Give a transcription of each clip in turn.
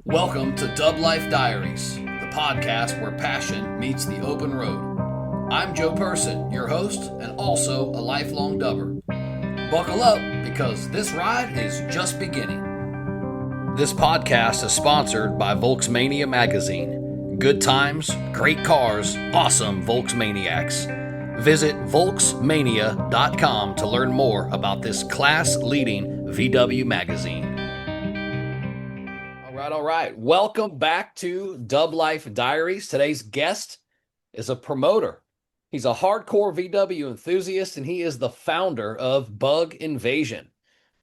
Welcome to DubLife Diaries, the podcast where passion meets the open road. I'm Joe Person, your host, and also a lifelong dubber. Buckle up, because this ride is just beginning. This podcast is sponsored by Volksmania magazine. Good times, great cars, awesome Volksmaniacs. Visit Volksmania.com to learn more about this class-leading VW magazine. All right. Welcome back to DubLife Diaries. Today's guest is a promoter. He's a hardcore VW enthusiast, and he is the founder of Bug Invasion.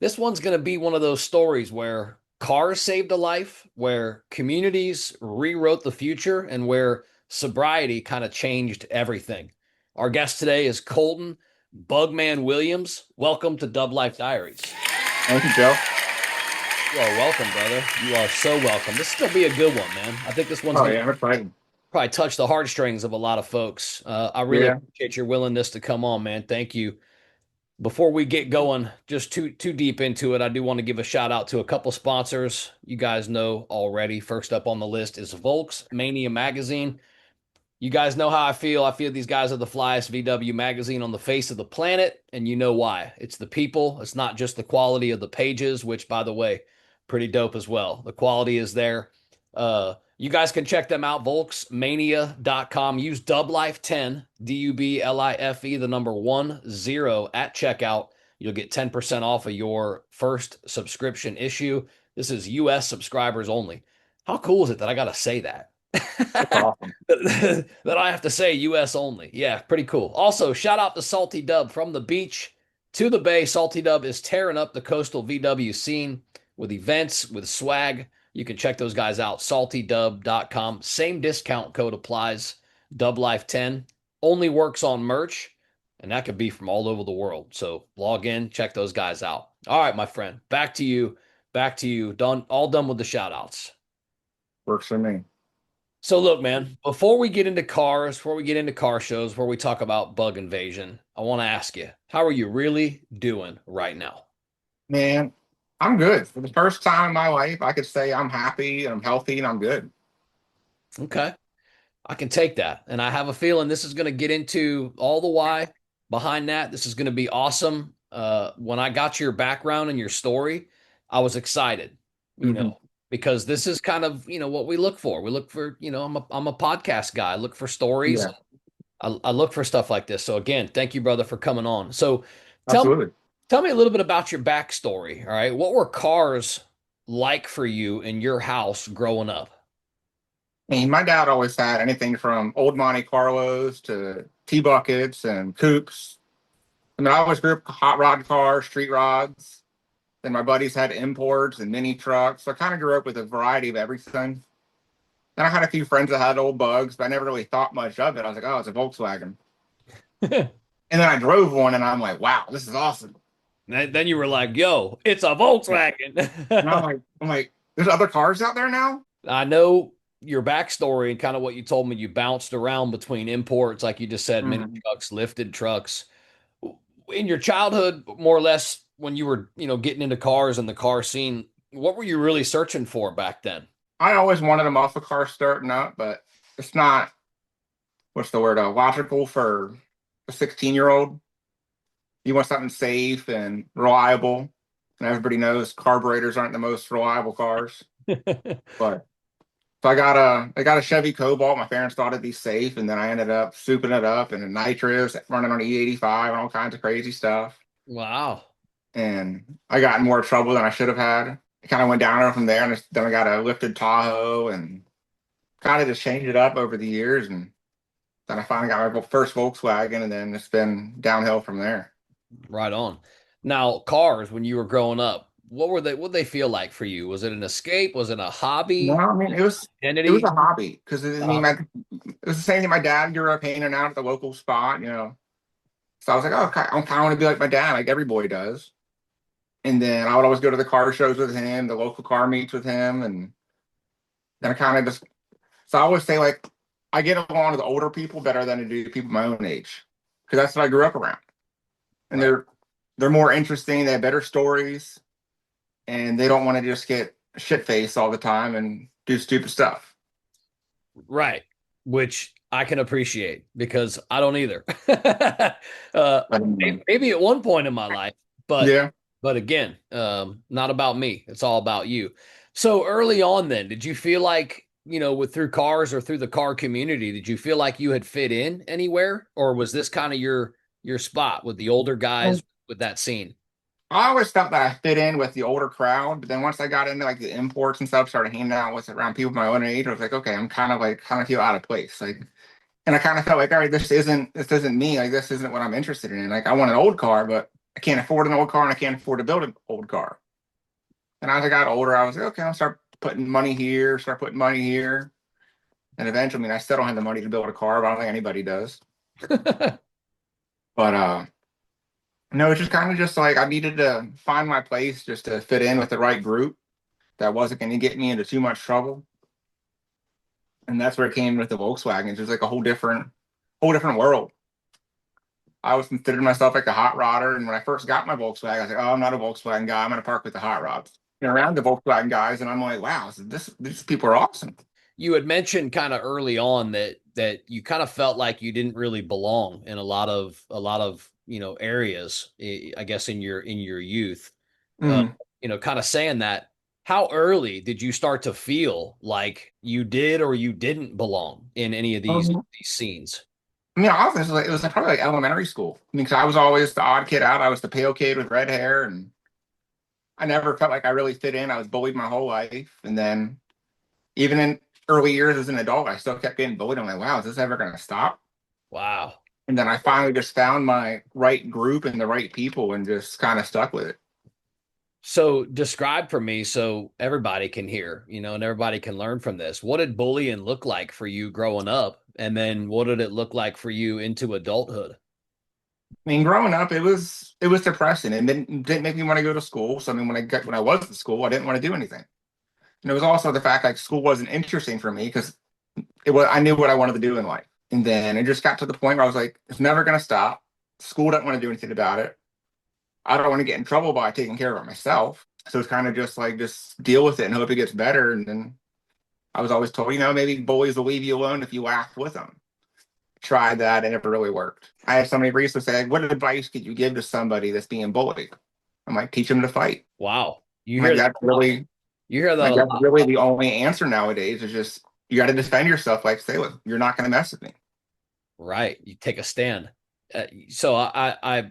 This one's going to be one of those stories where cars saved a life, where communities rewrote the future, and where sobriety kind of changed everything. Our guest today is Colton Bugman Williams. Welcome to DubLife Diaries. Thank you, Joe. You are welcome, brother. You are so welcome. This is going to be a good one, man. I think this one's I'm excited. Probably touch the heartstrings of a lot of folks. I really appreciate your willingness to come on, man. Thank you. Before we get going, just too deep into it, I do want to give a shout out to a couple sponsors you guys know already. First up on the list is Volksmania magazine. You guys know how I feel. I feel these guys are the flyest VW magazine on the face of the planet, and you know why. It's the people. It's not just the quality of the pages, which, by the way, pretty dope as well. The quality is there. You guys can check them out, volksmania.com. Use DubLife10, DUBLIFE, the number 10 at checkout. You'll get 10% off of your first subscription issue. This is U.S. subscribers only. How cool is it that I got to say that? That's awesome. That I have to say U.S. only. Yeah, pretty cool. Also, shout out to Salty Dub. From the beach to the bay, Salty Dub is tearing up the coastal VW scene with events, with swag. You can check those guys out, saltydub.com. Same discount code applies, DubLife10. Only works on merch, and that could be from all over the world. So log in, check those guys out. All right, my friend, back to you. All done with the shout outs. Works for me. So look, man, before we get into cars, before we get into car shows, before we talk about Bug Invasion, I want to ask you, how are you really doing right now? Man, I'm good. For the first time in my life, I could say I'm happy, I'm healthy, and I'm good. Okay. I can take that. And I have a feeling this is going to get into all the why behind that. This is going to be awesome. When I got your background and your story, I was excited, because this is kind of, what we look for. We look for, I'm a podcast guy. I look for stories. Yeah. I look for stuff like this. So again, thank you, brother, for coming on. So Absolutely. Tell me a little bit about your backstory. All right. What were cars like for you in your house growing up? I mean, my dad always had anything from old Monte Carlos to T-buckets and coupes. I mean, I always grew up hot rod cars, street rods. Then my buddies had imports and mini trucks. So I kind of grew up with a variety of everything. Then I had a few friends that had old Bugs, but I never really thought much of it. I was like, oh, it's a Volkswagen. And then I drove one, and I'm like, wow, this is awesome. Then you were like, yo, it's a Volkswagen. And I'm like, there's other cars out there now? I know your backstory and kind of what you told me. You bounced around between imports, like you just said, mini trucks, lifted trucks. In your childhood, more or less, when you were, getting into cars and the car scene, what were you really searching for back then? I always wanted a muscle car starting up, but it's not, what's the word, logical for a 16-year-old. You want something safe and reliable. And everybody knows carburetors aren't the most reliable cars. But so I got a Chevy Cobalt. My parents thought it'd be safe, and then I ended up souping it up in a nitrous, running on E85 and all kinds of crazy stuff. Wow. And I got in more trouble than I should have had. It kind of went downhill from there, and then I got a lifted Tahoe and kind of just changed it up over the years. And then I finally got my first Volkswagen, and then it's been downhill from there. Right on. Now, cars, when you were growing up, what did they feel like for you? Was it an escape? Was it a hobby? No, I mean, it was a hobby, because it was the same thing. My dad grew up hanging out at the local spot, So I was like, oh, I kind of want to be like my dad, like every boy does. And then I would always go to the car shows with him, the local car meets with him. And then I kind of just, so I always say, like, I get along with older people better than I do people my own age, because that's what I grew up around. And they're more interesting. They have better stories, and they don't want to just get shit faced all the time. And do stupid stuff. Right. Which I can appreciate because I don't either. Maybe at one point in my life, but Yeah. again, not about me. It's all about you. So early on, then, did you feel like, with through cars or through the car community, did you feel like you had fit in anywhere, or was this kind of your spot with the older guys with that scene? I always felt that I fit in with the older crowd, but then once I got into like the imports and stuff, started hanging out with around people my own age, I was like, okay, I'm kind of feel out of place. Like, and I kind of felt like, all right, this isn't me. Like, this isn't what I'm interested in. Like, I want an old car, but I can't afford an old car, and I can't afford to build an old car. And as I got older, I was like, okay, I'll start putting money here, start putting money here, and eventually, I mean, I still don't have the money to build a car, but I don't think anybody does. But no, it's just kind of just like I needed to find my place just to fit in with the right group that wasn't going to get me into too much trouble. And that's where it came with the Volkswagen. It's just like a whole different world. I always considered myself like a hot rodder, and when I first got my Volkswagen, I was like, "Oh, I'm not a Volkswagen guy. I'm going to park with the hot rods." And around the Volkswagen guys, and I'm like, "Wow, these people are awesome." You had mentioned kind of early on that you kind of felt like you didn't really belong in a lot of areas, I guess in your youth. uh, Mm. kind of saying that, how early did you start to feel like you did or you didn't belong in any of these scenes? I mean, honestly, it was like probably like elementary school. I mean, because I was always the odd kid out. I was the pale kid with red hair, and I never felt like I really fit in. I was bullied my whole life, and then even in early years as an adult, I still kept getting bullied. I'm like, wow, is this ever going to stop? Wow. And then I finally just found my right group and the right people, and just kind of stuck with it. So describe for me so everybody can hear, and everybody can learn from this. What did bullying look like for you growing up? And then what did it look like for you into adulthood? I mean, growing up, it was depressing, and didn't make me want to go to school. So I mean, when I was at school, I didn't want to do anything. And it was also the fact like school wasn't interesting for me because I knew what I wanted to do in life. And then it just got to the point where I was like, it's never going to stop. School doesn't want to do anything about it. I don't want to get in trouble by taking care of it myself. So it's kind of just like, just deal with it and hope it gets better. And then I was always told, maybe bullies will leave you alone if you laugh with them. Tried that and it never really worked. I had somebody recently say, what advice could you give to somebody that's being bullied? I'm like, teach them to fight. Wow. You I'm like, hear that a lot. You hear that a that's lot. really the only answer nowadays is just, you got to defend yourself. Like, say, look, you're not going to mess with me. Right. You take a stand. So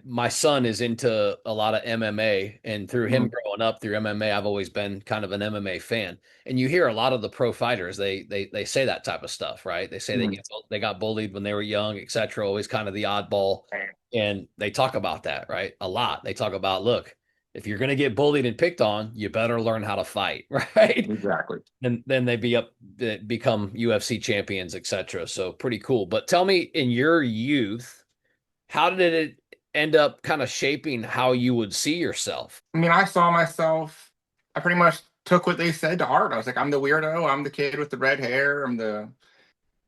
my son is into a lot of MMA, and through him Mhm. growing up through MMA, I've always been kind of an MMA fan. And you hear a lot of the pro fighters, they say that type of stuff, right? They say Mhm. they got bullied when they were young, etc. Always kind of the oddball, and they talk about that, right? A lot. They talk about, look, if you're gonna get bullied and picked on, you better learn how to fight, right? Exactly. And then they become UFC champions, etc. So pretty cool. But tell me, in your youth, how did it end up kind of shaping how you would see yourself? I mean, I saw myself, I pretty much took what they said to heart. I was like, I'm the weirdo. I'm the kid with the red hair. I'm the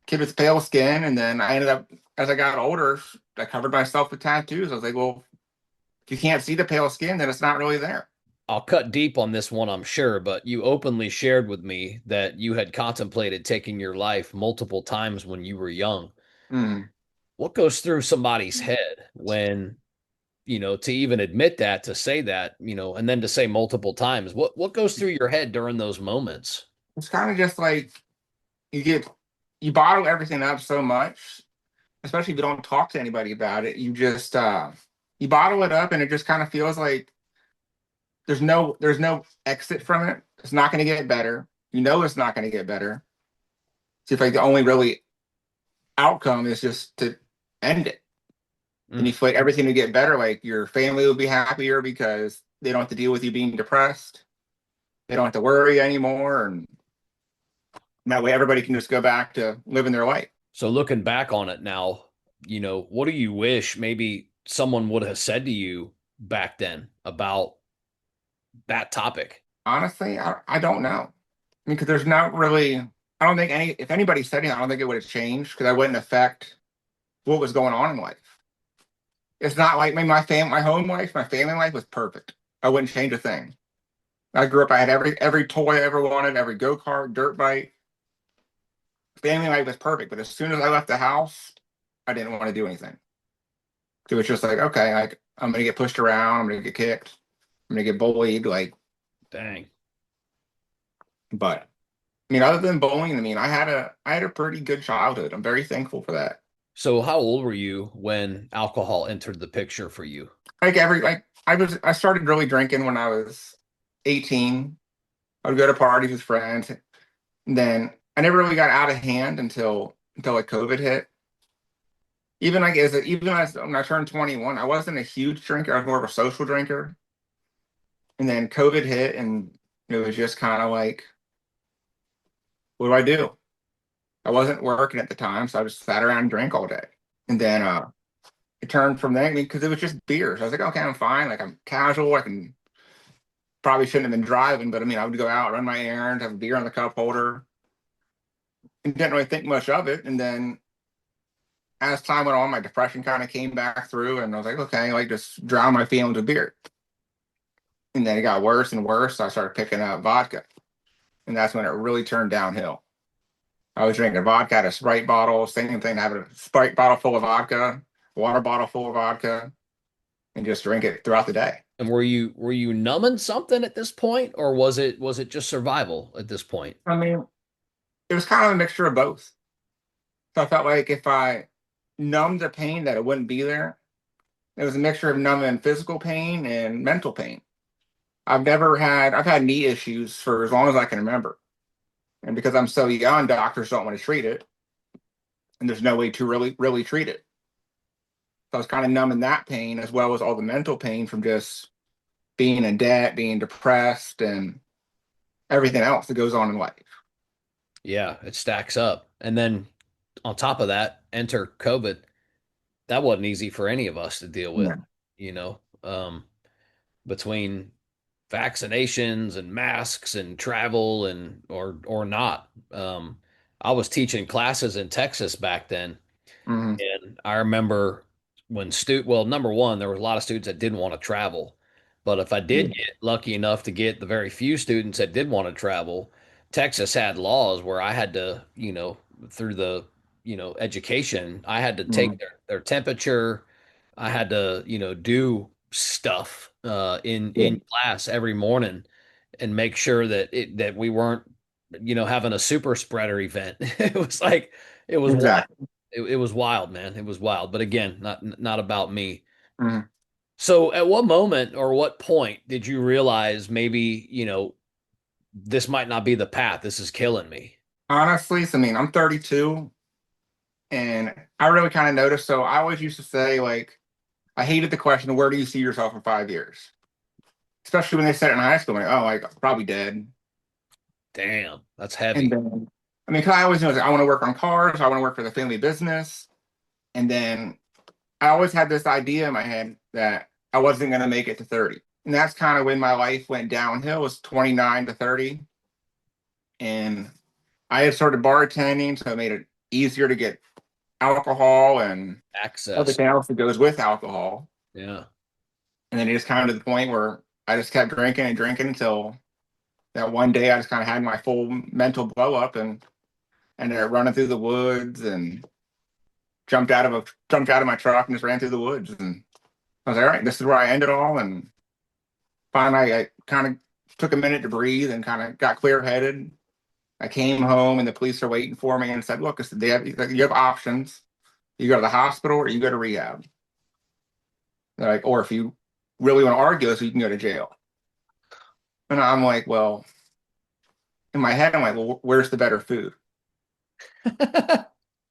kid with pale skin. And then I ended up, as I got older, I covered myself with tattoos. I was like, well, if you can't see the pale skin, then it's not really there. I'll cut deep on this one, I'm sure, but you openly shared with me that you had contemplated taking your life multiple times when you were young. Mm. What goes through somebody's head when, to even admit that, to say that, and then to say multiple times? What goes through your head during those moments? It's kind of just like you get, you bottle everything up so much, especially if you don't talk to anybody about it. You bottle it up and it just kind of feels like there's no exit from it. It's not going to get better. It's not going to get better. So if like the only really outcome is just to end it. And Mm. you feel like everything will get better. Like your family will be happier because they don't have to deal with you being depressed. They don't have to worry anymore. And that way everybody can just go back to living their life. So looking back on it now, what do you wish maybe someone would have said to you back then about that topic? Honestly, I don't know. I mean, because there's not really, I don't think if anybody said anything, I don't think it would have changed because I wouldn't affect what was going on in life. It's not like my home life, my family life was perfect. I wouldn't change a thing. I grew up, I had every toy I ever wanted, every go-kart, dirt bike. Family life was perfect, but as soon as I left the house, I didn't want to do anything. So it's just like, okay, like I'm gonna get pushed around, I'm gonna get kicked, I'm gonna get bullied, like, Dang. but I mean, other than bullying, I mean, I had a pretty good childhood. I'm very thankful for that. So how old were you when alcohol entered the picture for you? Like I started really drinking when I was 18. I would go to parties with friends. And then I never really got out of hand until like COVID hit. Even as when I turned 21, I wasn't a huge drinker. I was more of a social drinker. And then COVID hit, and it was just kind of like, what do I do? I wasn't working at the time, so I just sat around and drank all day. And then it turned from there, I mean, because it was just beers. I was like, okay, I'm fine. Like I'm casual. I can probably shouldn't have been driving, but I mean, I would go out, run my errands, have a beer on the cup holder, and didn't really think much of it. And then as time went on, my depression kind of came back through, and I was like, okay, like just drown my feelings with beer. And then it got worse and worse. So I started picking up vodka, and that's when it really turned downhill. I was drinking vodka out of Sprite bottles, same thing, having a Sprite bottle full of vodka, water bottle full of vodka, and just drink it throughout the day. And were you numbing something at this point, or was it just survival at this point? I mean, it was kind of a mixture of both. So I felt like if I numbed the pain, that it wouldn't be there. It was a mixture of numbing physical pain and mental pain. I've had knee issues for as long as I can remember. And because I'm so young, doctors don't want to treat it. And there's no way to really treat it. So I was kind of numbing that pain as well as all the mental pain from just being in debt, being depressed, and everything else that goes on in life. Yeah, it stacks up. And then on top of that, enter COVID. That wasn't easy for any of us to deal with, Yeah. you know, between vaccinations and masks and travel and or not. I was teaching classes in Texas back then, Hmm. and I remember well, number one, there were a lot of students that didn't want to travel. But if I did Yeah. get lucky enough to get the very few students that did want to travel, Texas had laws where I had to, through the, education, I had to take Hmm. their temperature. I had to, do stuff Yeah. in class every morning and make sure that we weren't, having a super spreader event. It was like it was Exactly. it was wild, man. It was wild. But again, not about me. Hmm. So at what moment or what point did you realize maybe, this might not be the path. This is killing me. Honestly, so, I mean, I'm 32, and I really kind of noticed. So I always used to say, like, I hated the question, where do you see yourself in 5 years? Especially when they said it in high school, like, oh, like, probably dead. Damn, that's And heavy. then, I mean, 'cause I always knew, like, I want to work on cars, I want to work for the family business. And then I always had this idea in my head that I wasn't going to make it to 30. And that's kind of when my life went downhill, was 29 to 30. And I had started bartending, so it made it easier to get alcohol and Access. everything else that goes with alcohol. Yeah. And then it just kind of to the point where I just kept drinking and drinking until that one day I just kind of had my full mental blow up and ended up running through the woods and jumped out of my truck and just ran through the woods. And I was like, all right, this is where I end it all. And finally, I kind of took a minute to breathe and kind of got clear headed. I came home and the police are waiting for me and said, look, I said, you have options. You go to the hospital or you go to rehab. They're like, or if you really want to argue this, you can go to jail. And I'm like, well, in my head, I'm like, well, where's the better food?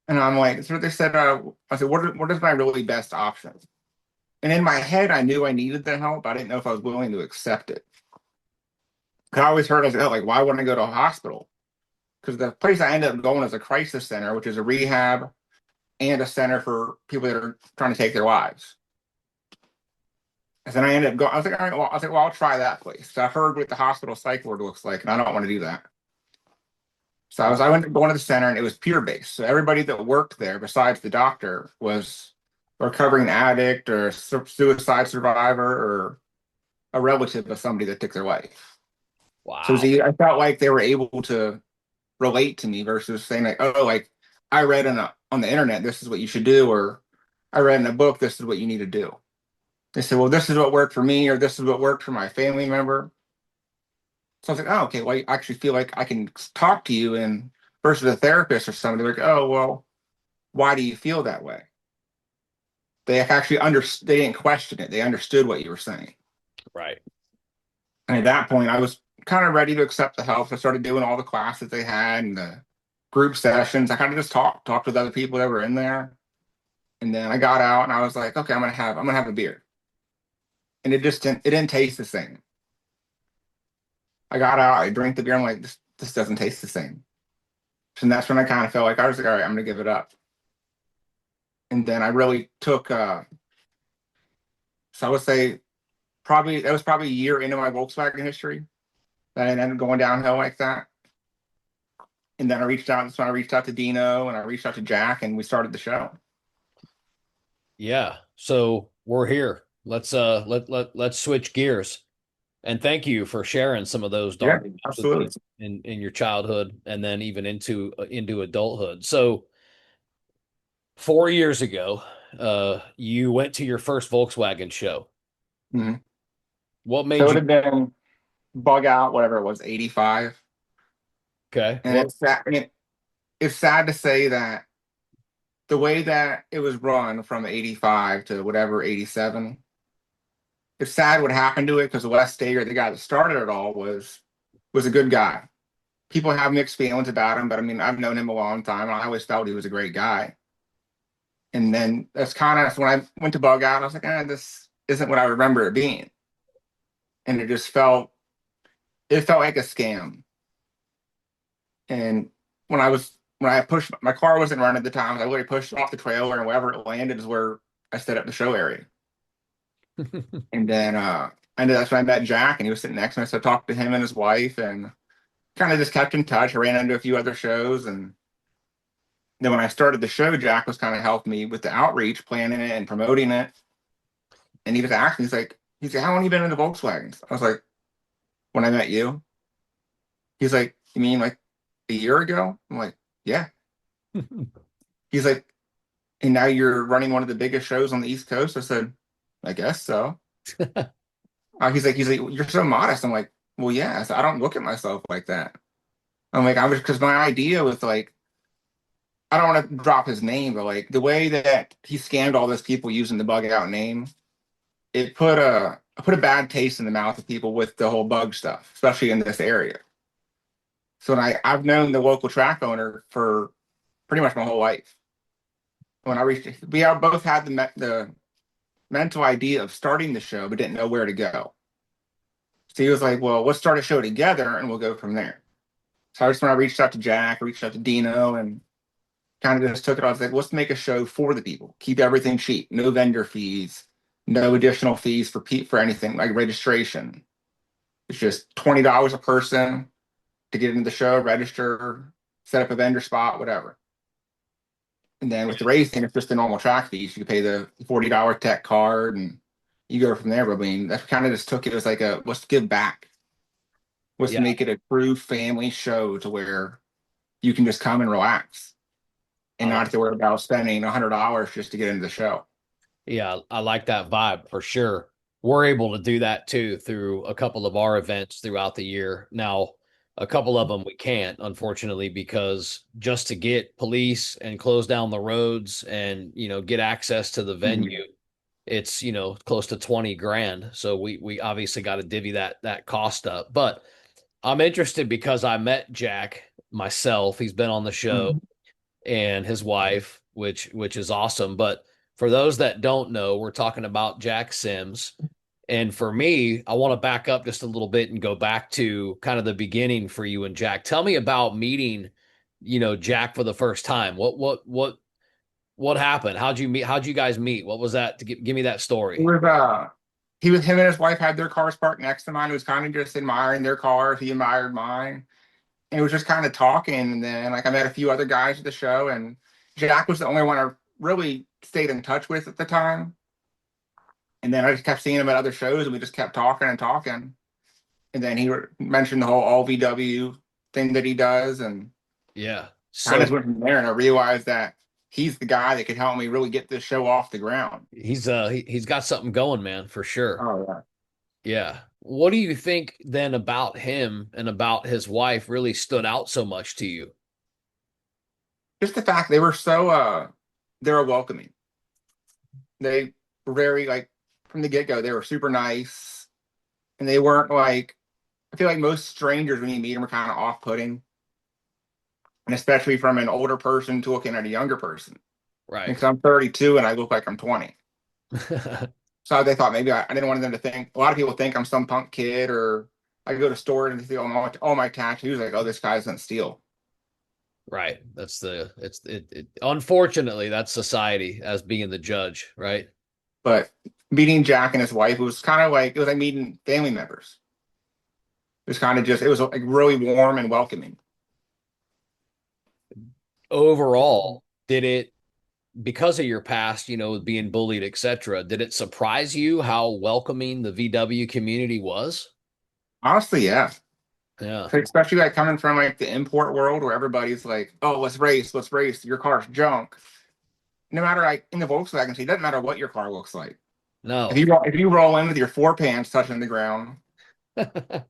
And I'm like, so they said, I said, what is my really best option? And in my head, I knew I needed the help. I didn't know if I was willing to accept it. 'Cause I always heard, I said, oh, like, why wouldn't I go to a hospital? Because the place I ended up going is a crisis center, which is a rehab and a center for people that are trying to take their lives. And then I ended up going, I was like, all right, well, I'll try that place. So I heard what the hospital psych ward looks like, and I don't want to do that. So I went to going to the center, and it was peer based. So everybody that worked there, besides the doctor, was a recovering addict or a suicide survivor or a relative of somebody that took their life. So Wow. see, I felt like they were able to relate to me versus saying like, oh, like I read on the internet, this is what you should do, or I read in a book, this is what you need to do. They said, well, this is what worked for me, or this is what worked for my family member. So I was like, oh, okay, well, I actually feel like I can talk to you and versus a therapist or somebody like, oh, well, why do you feel that way? They actually they didn't question it. They understood what you were saying. Right. And at that point, I was kind of ready to accept the help. So I started doing all the classes they had and the group sessions. I kind of just talked with other people that were in there. And then I got out and I was like, okay, I'm gonna have a beer. And it didn't taste the same. I got out, I drank the beer, I'm like, this doesn't taste the same. And that's when I kind of felt like I was like, all right, I'm gonna give it up. And then I really took so I would say probably that was probably a year into my Volkswagen history that I ended up going downhill like that. And then that's when I reached out to Dino and I reached out to Jack and we started the show. Yeah. So we're here. Let's switch gears. And thank you for sharing some of those Yeah, dark times with absolutely. me in your childhood and then even into adulthood. So 4 years ago, you went to your first Volkswagen show. Hmm. What So it made would you have been bug out, whatever it was, 85. okay? And it's sad to say that the way that it was run from 85 to whatever 87, it's sad what happened to it because Wes Stager, the guy that started it all, was a good guy. People have mixed feelings about him, but I mean, I've known him a long time, and I always felt he was a great guy. And then that's kind of when I went to bug out, I was like, this isn't what I remember it being. And it felt like a scam. And when I pushed my car wasn't running at the time, I literally pushed off the trailer and wherever it landed is where I set up the show area. And then and that's when I met Jack and he was sitting next to me. So I talked to him and his wife and kind of just kept in touch. I ran into a few other shows and then when I started the show, Jack was kind of helping me with the outreach, planning it and promoting it. And he was asking, he's like, how long have you been in the Volkswagens? I was like, when I met you. He's like, you mean like a year ago? I'm like, yeah. He's like, and now you're running one of the biggest shows on the East Coast. I said, I guess so. He's like, you're so modest. I'm like, well, yeah. I don't look at myself like that. I'm like, I was because my idea was like, I don't want to drop his name, but like the way that he scammed all those people using the bug out name, it put a bad taste in the mouth of people with the whole bug stuff, especially in this area. So I've known the local track owner for pretty much my whole life. When I reached, we all both had the mental idea of starting the show, but didn't know where to go. So he was like, well, let's start a show together and we'll go from there. So I just when I reached out to Jack, I reached out to Dino and kind of just took it. I was like, let's make a show for the people. Keep everything cheap. No vendor fees, no additional fees for anything like registration. It's just $20 a person to get into the show, register, set up a vendor spot, whatever. And then with the racing, it's just the normal track fees. You can pay the $40 tech card and you go from there. But I mean, that kind of just took it as like let's give back. Let's Yeah. make it a true family show to where you can just come and relax I and not like have to worry about spending $100 just to get into the show. Yeah, I like that vibe for sure. We're able to do that too through a couple of our events throughout the year. Now, a couple of them we can't, unfortunately, because just to get police and close down the roads and, get access to the Mhm. venue, it's, close to 20 grand. So we obviously got to divvy that cost up. But I'm interested because I met Jack myself. He's been on the show Mhm. and his wife, which is awesome. But for those that don't know, we're talking about Jack Sims. And for me, I want to back up just a little bit and go back to kind of the beginning for you and Jack. Tell me about meeting, Jack for the first time. What happened? How'd you meet? How'd you guys meet? What was that? Give me that It story. was him and his wife had their cars parked next to mine. He was kind of just admiring their cars. He admired mine. And it was just kind of talking. And then like I met a few other guys at the show, and Jack was the only one I really stayed in touch with at the time. And then I just kept seeing him at other shows, and we just kept talking and talking. And then he mentioned the whole all VW thing that he does, and Yeah. kind So of went from there. And I realized that he's the guy that could help me really get this show off the ground. he's got something going, man, for sure. Oh yeah. Yeah. What do you think then about him and about his wife really stood out so much to you? Just the fact they were so they were welcoming. They were very like from the get go, they were super nice. And they weren't like I feel like most strangers when you meet them are kind of off putting. And especially from an older person to looking at a younger person. Right. Because I'm 32 and I look like I'm 20. So they thought maybe I didn't want them to think. A lot of people think I'm some punk kid, or I go to stores and see all my tattoos. Like, oh, this guy doesn't steal. Right. That's unfortunately that's society as being the judge, right? But meeting Jack and his wife, it was like meeting family members. It was kind of just, it was like really warm and welcoming. Overall, did it because of your past, being bullied, etc., did it surprise you how welcoming the VW community was? Honestly, yeah. Yeah. Especially like coming from like the import world where everybody's like, oh, let's race. Your car's junk. No matter like in the Volkswagen, it doesn't matter what your car looks like. No. If you roll in with your four pants touching the ground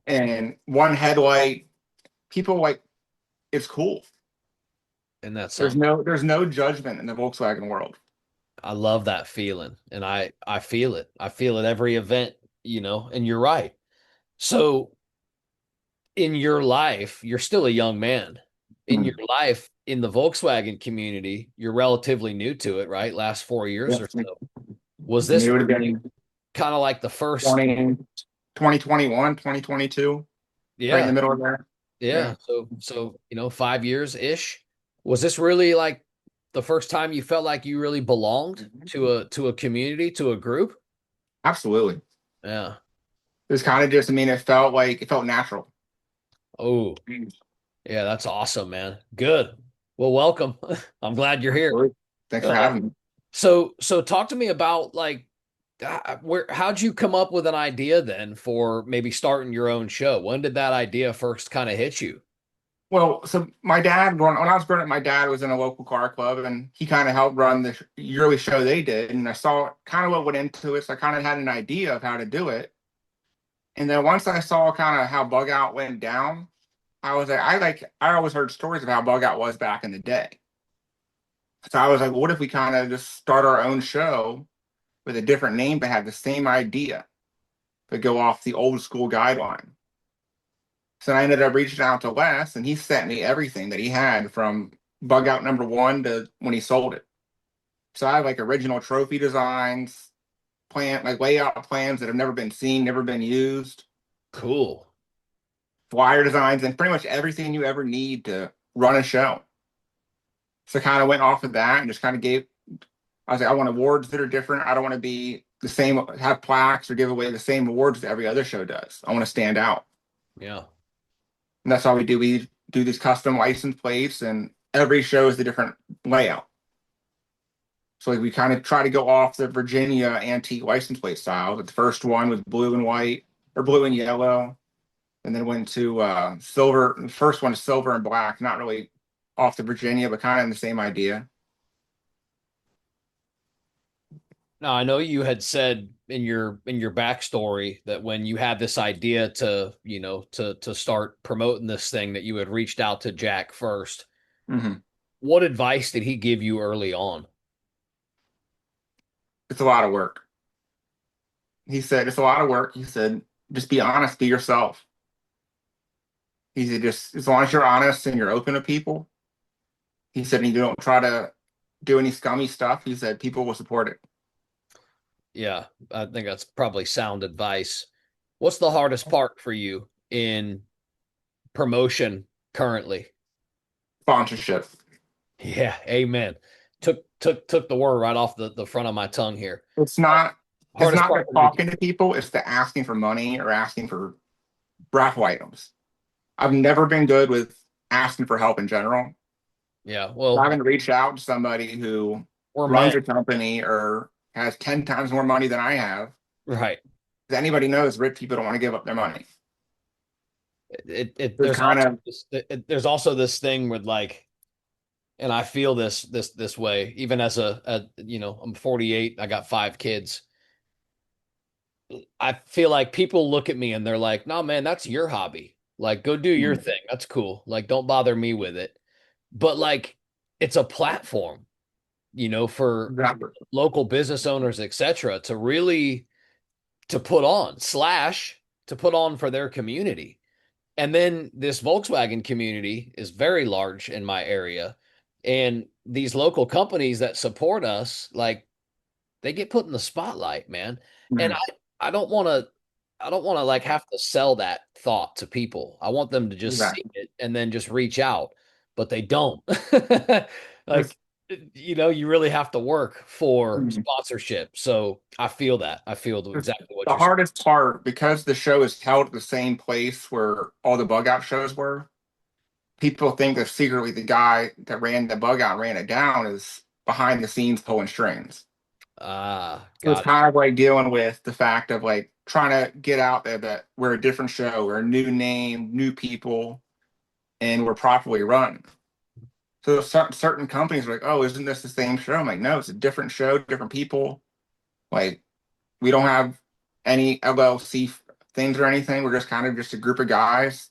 and one headlight, people like it's cool. And that's something. There's no judgment in the Volkswagen world. I love that feeling. And I feel it. I feel it every event, and you're right. So in your life, you're still a young man. In your Mm. life, in the Volkswagen community, you're relatively new to it, right? Last 4 years or Yes. so. Was And this it would have really been kind of like the first? 20, 2021, 2022, right in Yeah, the middle of there. yeah. Yeah, So 5 years ish. Was this really like the first time you felt like you really belonged to a community, to a group? absolutely. Yeah. It was kind of just, I mean, it felt natural. Oh, Mm. yeah, that's awesome, man. Good. Well, welcome. I'm glad you're here. Absolutely. Thanks for Uh, having me. so talk to me about like how'd you come up with an idea then for maybe starting your own show? When did that idea first kind of hit you? Well, so my dad, when I was growing up, my dad was in a local car club and he kind of helped run the yearly show they did. And I saw kind of what went into it. So I kind of had an idea of how to do it. And then once I saw kind of how Bug Out went down, I always heard stories of how Bug Out was back in the day. So I was like, what if we kind of just start our own show with a different name but have the same idea, but go off the old school guideline? So I ended up reaching out to Wes, and he sent me everything that he had from Bug Out #1 to when he sold it. So I have like original trophy designs, like layout plans that have never been seen, never been used, Cool. flyer designs, and pretty much everything you ever need to run a show. So kind of went off of that and just kind of I was like, I want awards that are different. I don't want to be the same, have plaques or give away the same awards that every other show does. I want to stand out. Yeah. And that's all we do. We do these custom license plates, and every show is a different layout. So like we kind of try to go off the Virginia antique license plate style. The first one was blue and white or blue and yellow, and then went to silver. The first one is silver and black, not really off the Virginia, but kind of in the same idea. Now, I know you had said in your backstory that when you had this idea to start promoting this thing that you had reached out to Jack first. Hmm. What advice did he give you early on? It's a lot of work. He said it's a lot of work. He said just be honest, be yourself. He said just as long as you're honest and you're open to people. He said and you don't try to do any scummy stuff. He said people will support it. Yeah, I think that's probably sound advice. What's the hardest part for you in promotion currently? Sponsorship. Yeah, amen. Took the word right off the front of my tongue here. It's Hard- not it's Hardest not part the for you. talking to people, it's the asking for money or asking for raffle items. I've never been good with asking for help in general. Yeah, I well, haven't reached out to somebody who we're runs men, a company or has 10 times more money than I have. right? As anybody knows, rich people don't want to give up their money. It's kind of there's also this thing with like, and I feel this way even as I'm 48, I got 5 kids. I feel like people look at me and they're like, "No, man, that's your hobby. Like, go do your thing. That's cool. Like, don't bother me with it." But like, it's a platform, for exactly. local business owners, etc., to really to put on slash to put on for their community. And then this Volkswagen community is very large in my area. And these local companies that support us, like they get put in the spotlight, man. And Mhm. I don't want to I don't want to like have to sell that thought to people. I want them to just see Exactly. it and then just reach out, but they don't. It's, Like you really have to work for mhm. sponsorship. So I feel that. I feel It's exactly what the you're saying. hardest part because the show is held at the same place where all the bug out shows were. People think that secretly the guy that ran the bug out and ran it down is behind the scenes pulling strings. Ah, So it's got it. kind of like dealing with the fact of like trying to get out there that we're a different show, we're a new name, new people, and we're properly run. So certain companies are like, "Oh, isn't this the same show?" I'm like, "No, it's a different show, different people. Like we don't have any LLC things or anything. We're just kind of just a group of guys,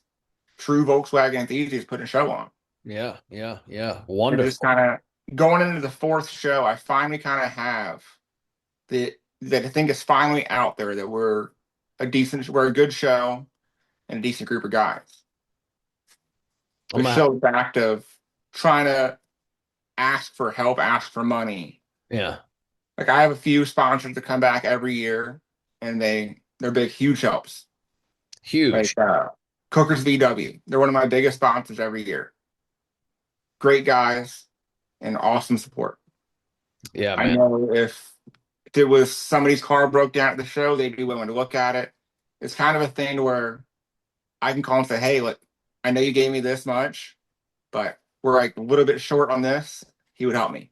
true Volkswagen enthusiasts putting a show on." Yeah, yeah, yeah. And just Wonderful. kind of going into the fourth show, I finally kind of have the that I think is finally out there that we're a good show and a decent group of guys. I'm The gonna, show's act of trying to ask for help, ask for money. yeah, Like I have a few sponsors that come back every year, and they're big, huge helps. Like huge. Cookers VW, they're one of my biggest sponsors every year. Great guys and awesome support. Yeah, I man. know if it was somebody's car broke down at the show, they'd be willing to look at it. It's kind of a thing where I can call and say, "Hey, look, I know you gave me this much, but we're like a little bit short on this." He would help me.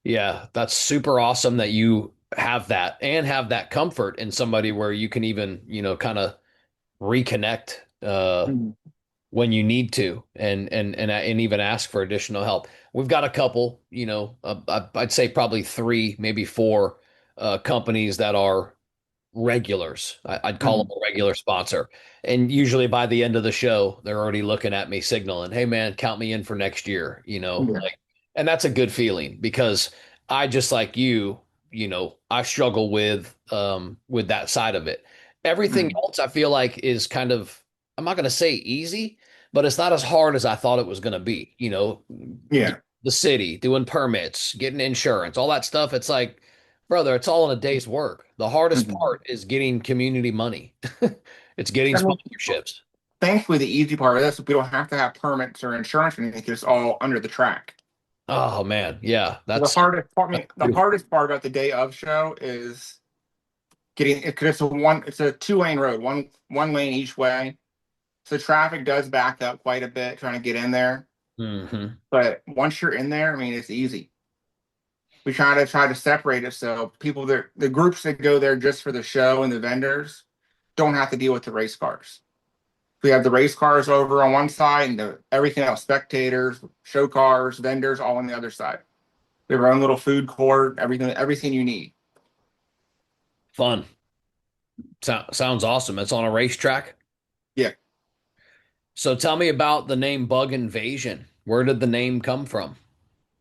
Yeah, that's super awesome that you have that and have that comfort in somebody where you can even, kind of reconnect Mhm. when you need to and even ask for additional help. We've got a couple, I'd say probably 3, maybe 4 companies that are regulars. I'd call Mhm. them a regular sponsor. And usually by the end of the show, they're already looking at me signaling, "Hey man, count me in for next year," Yeah. like, and that's a good feeling because I just like I struggle with that side of it. Everything Mhm. else I feel like is kind of, I'm not going to say easy, but it's not as hard as I thought it was going to be, Yeah. the city, doing permits, getting insurance, all that stuff. It's like, brother, it's all in a day's work. The hardest Mhm. part is getting community money. It's getting I mean, sponsorships. thankfully, the easy part of this is we don't have to have permits or insurance or anything. It's all under the track. Oh man, yeah, So the that's hardest part, I mean, the beautiful. hardest part about the day of show is getting it because it's a two-lane road, one lane each way. So traffic does back up quite a bit trying to get in there. Hmm. But once you're in there, I mean, it's easy. We try to separate it so people that the groups that go there just for the show and the vendors don't have to deal with the race cars. We have the race cars over on one side and everything else, spectators, show cars, vendors, all on the other side. We have our own little food court, everything you need. Fun. Sounds awesome. It's on a racetrack. Yeah, So tell me about the name Bug Invasion. Where did the name come from?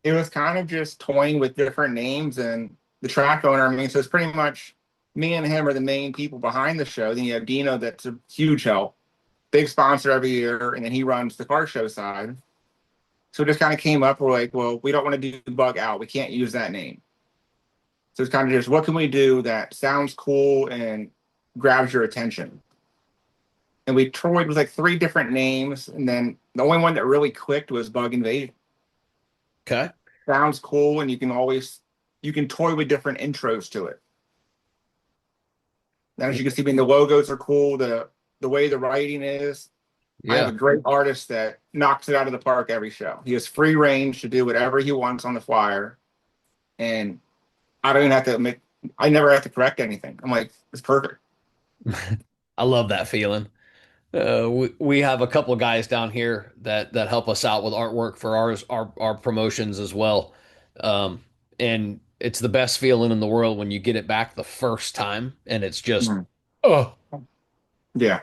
it was kind of just toying with different names and the track owner. I mean, so it's pretty much me and him are the main people behind the show. Then you have Dino, that's a huge help, big sponsor every year, and then he runs the car show side. So it just kind of came up. We're like, well, we don't want to do bug out. We can't use that name. So it's kind of just what can we do that sounds cool and grabs your attention. And we toyed with like 3 different names, and then the only one that really clicked was Bug Invasion. Okay. Sounds cool, and you can toy with different intros to it. Now, as you can see, I mean, the logos are cool. The way the writing is. I have Yeah. a great artist that knocks it out of the park every show. He has free range to do whatever he wants on the flyer, and I don't even have to make. I never have to correct anything. I'm like, it's perfect. I love that feeling. We have a couple of guys down here that help us out with artwork for our promotions as well. Um, and it's the best feeling in the world when you get it back the first time and it's just, Mhm. oh, Yeah,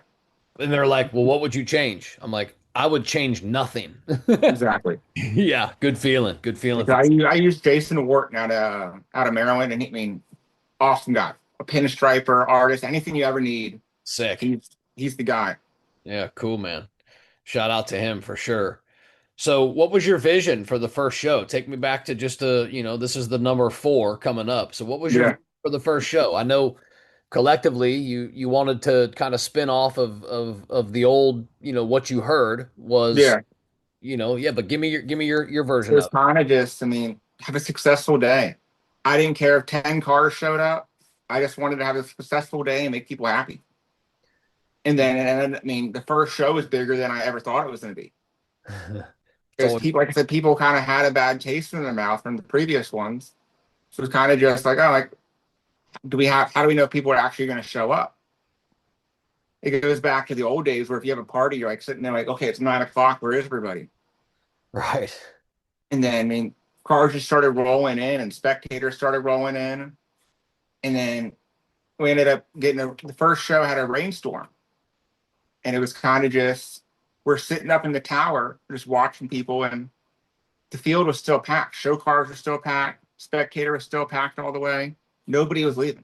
and they're like, well, what would you change? I'm like, I would change nothing. exactly. Yeah, good feeling. Good feeling Like for I use Jason Wharton out of Maryland, and awesome guy, a pinstriper, artist, anything you ever need. sick. He's the guy. Yeah, cool, man. Shout out to him for sure. So, what was your vision for the first show? Take me back to just this is the number four coming up. So, what was your Yeah, vision for the first show? I know collectively you wanted to kind of spin off of the old, what you heard was, yeah. yeah, but give me your It version was of it. kind of just, I mean, have a successful day. I didn't care if 10 cars showed up. I just wanted to have a successful day and make people happy. And I mean, the first show was bigger than I ever thought it was going to be. It's Because always people, like I said, people kind of had a bad taste in their mouth from the previous ones. So it's kind of just like, oh, like, how do we know if people are actually going to show up? It goes back to the old days where if you have a party, you're like sitting there like, okay, it's 9 o'clock. Where is everybody? right. And then, I mean, cars just started rolling in and spectators started rolling in. And then we ended up getting the first show had a rainstorm. And it was kind of just, we're sitting up in the tower, just watching people. And the field was still packed. Show cars were still packed. Spectator was still packed all the way. Nobody was leaving.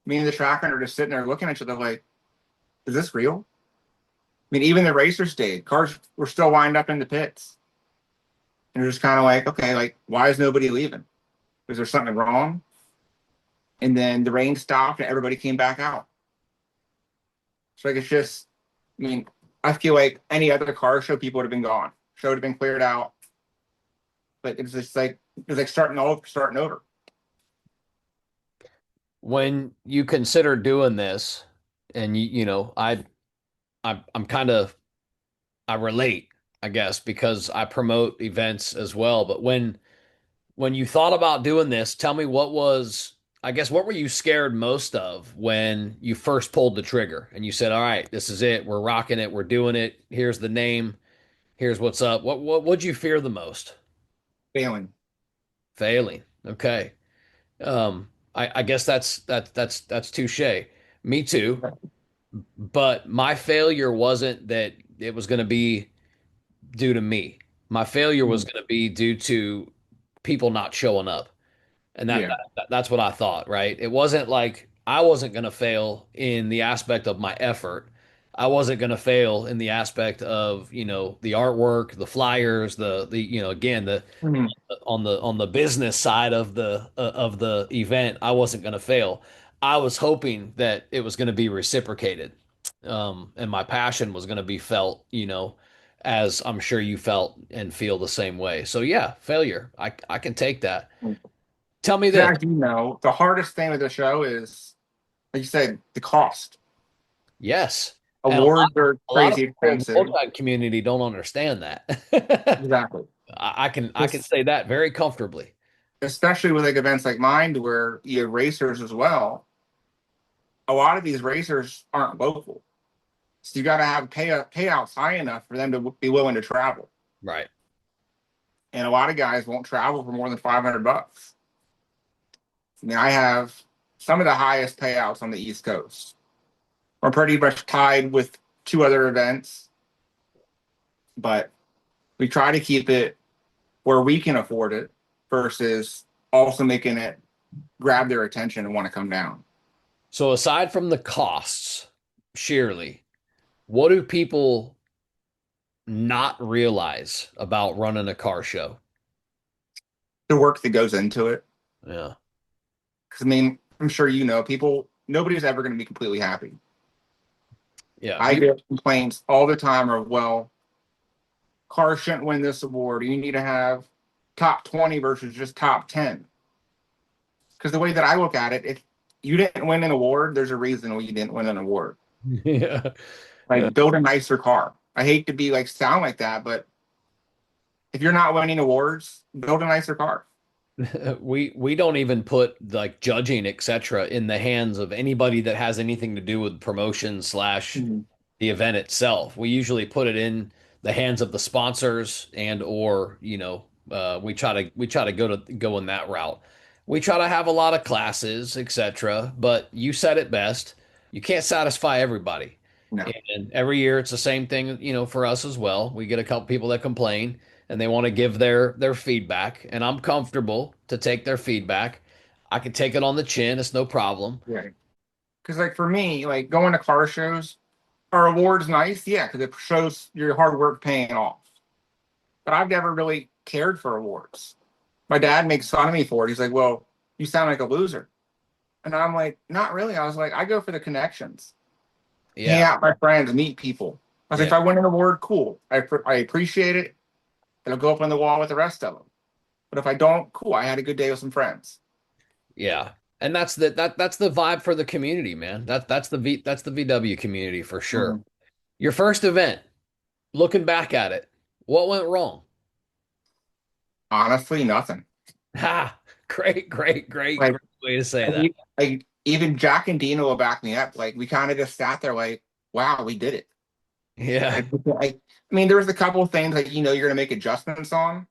Me and the tracker are just sitting there looking at each other like, is this real? I mean, even the racers stayed. Cars were still lined up in the pits. And you're just kind of like, okay, like, why is nobody leaving? Is there something wrong? And then the rain stopped and everybody came back out. So like it's just, I mean, I feel like any other car show, people would have been gone. Show would have been cleared out. But it's like starting over. When you consider doing this, and I'm kind of I relate, I guess, because I promote events as well. But when you thought about doing this, tell me I guess, what were you scared most of when you first pulled the trigger and you said, all right, this is it. We're rocking it. We're doing it. Here's the name. Here's what's up. What'd you fear the most? Failing. Failing. Okay. I guess that's touche. Me too. But my failure wasn't that it was going to be due to me. My failure was going to be due to people not showing up. And Yeah. that's what I thought, right? It wasn't like I wasn't going to fail in the aspect of my effort. I wasn't going to fail in the aspect of, the artwork, the flyers, again, the Mhm. on the business side of the event, I wasn't going to fail. I was hoping that it was going to be reciprocated, and my passion was going to be felt, as I'm sure you felt and feel the same way. So yeah, failure. I can take that. Tell me this. As you know, the hardest thing with the show is, like you said, the cost. Yes, and Awards are a lot of crazy people in the expensive. multi community don't understand that. Exactly. I can Just say that very comfortably. especially with like events like mine where you have racers as well. A lot of these racers aren't local. So you got to have payouts high enough for them to be willing to travel. Right. And a lot of guys won't travel for more than $500. I mean, I have some of the highest payouts on the East Coast. We're pretty much tied with two other events, but we try to keep it where we can afford it versus also making it grab their attention and want to come down. So aside from the costs, sheerly, what do people not realize about running a car show? The work that goes into it. Yeah. Because, I mean, I'm sure you know, nobody's ever going to be completely happy. Yeah. I get complaints all the time of, well, cars shouldn't win this award. You need to have top 20 versus just top 10. Because the way that I look at it, if you didn't win an award, there's a reason why you didn't win an award. Yeah. Like, build a nicer car. I hate to be like sound like that, but if you're not winning awards, build a nicer car. We don't even put like judging, etc., in the hands of anybody that has anything to do with promotion slash Mhm. the event itself. We usually put it in the hands of the sponsors and or, we try to go in that route. We try to have a lot of classes, etc. But you said it best. You can't satisfy everybody. No. And every year it's the same thing, for us as well. We get a couple people that complain and they want to give their feedback, and I'm comfortable to take their feedback. I can take it on the chin, it's no problem. Yeah. Because like for me, like going to car shows, are awards nice? Yeah, because it shows your hard work paying off. But I've never really cared for awards. My dad makes fun of me for it. He's like, "Well, you sound like a loser," and I'm like, "Not really." I was like, "I go for the connections, hang Yeah. out with my friends, meet people." I was like, Yeah. "If I win an award, cool. I appreciate it. It'll go up on the wall with the rest of them. But if I don't, cool. I had a good day with some friends." Yeah. And that's the vibe for the community, man. That's the VW community for sure. Mhm. Your first event, looking back at it, what went wrong? Honestly, nothing. Ha! Great, great, great, Like, great way to say that. like even Jack and Dino will back me up. Like we kind of just sat there, like, "Wow, we did it." Yeah. I mean, there was a couple of things like you're gonna make adjustments on,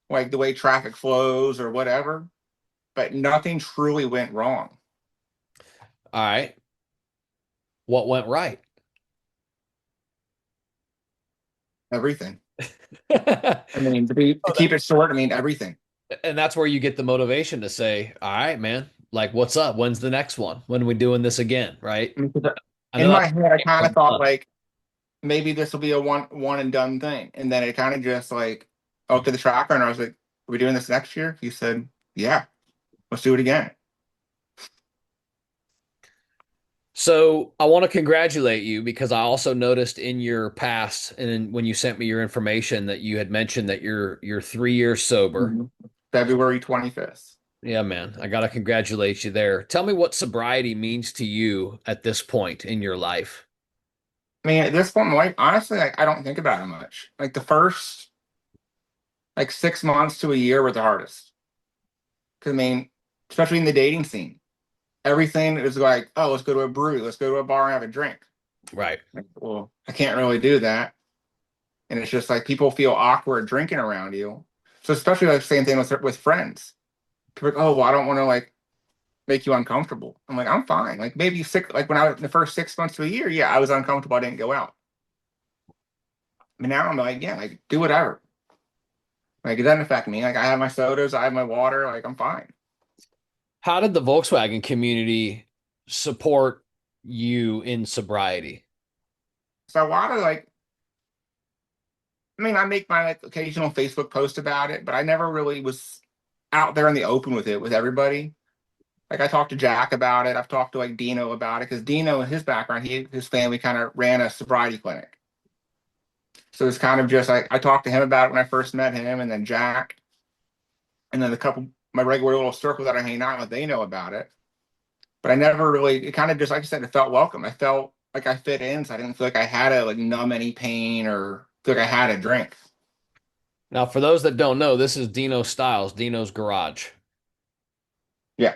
like the way traffic flows or whatever, but nothing truly went wrong. All right. What went right? Everything. I Oh, mean, to keep it short, I mean everything. and that's where you get the motivation to say, all right, man, like, what's up? When's the next one? When are we doing this again? Right? I mean, 'cause I know in my that's head, I kind of thought fun. like maybe this will be a one and done thing, and then it kind of just like I looked at the tracker and I was like, "Are we doing this next year?" He said, "Yeah, let's do it again." So I want to congratulate you because I also noticed in your past and when you sent me your information that you had mentioned that you're 3 years sober. Mhm. February 25th. Yeah, man. I gotta congratulate you there. Tell me what sobriety means to you at this point in your life. I mean, at this point in my life, honestly, like I don't think about it much. Like the first like 6 months to a year were the hardest. Because I mean, especially in the dating scene, everything is like, oh, let's go to a brewery, let's go to a bar and have a drink. Right. Like, well, I can't really do that, and it's just like people feel awkward drinking around you. So especially like same thing with friends. People are like, oh, well, I don't want to like make you uncomfortable. I'm like, I'm fine. Like maybe like when I was in the first 6 months to a year, yeah, I was uncomfortable. I didn't go out. I mean, now I'm like, yeah, like do whatever. Like it doesn't affect me. Like I have my sodas, I have my water. Like I'm fine. How did the Volkswagen community support you in sobriety? So a lot of like, I mean, I make my like occasional Facebook post about it, but I never really was out there in the open with it with everybody. Like I talked to Jack about it. I've talked to like Dino about it because Dino, in his background, his family kind of ran a sobriety clinic. So it's kind of just like I talked to him about it when I first met him, and then Jack, and then the couple my regular little circle that I hang out with, they know about it. But I never really. It kind of just like I said, it felt welcome. I felt like I fit in, so I didn't feel like I had to like numb any pain or feel like I had a drink. Now, for those that don't know, this is Dino Styles, Dino's Garage. Yeah, Yeah.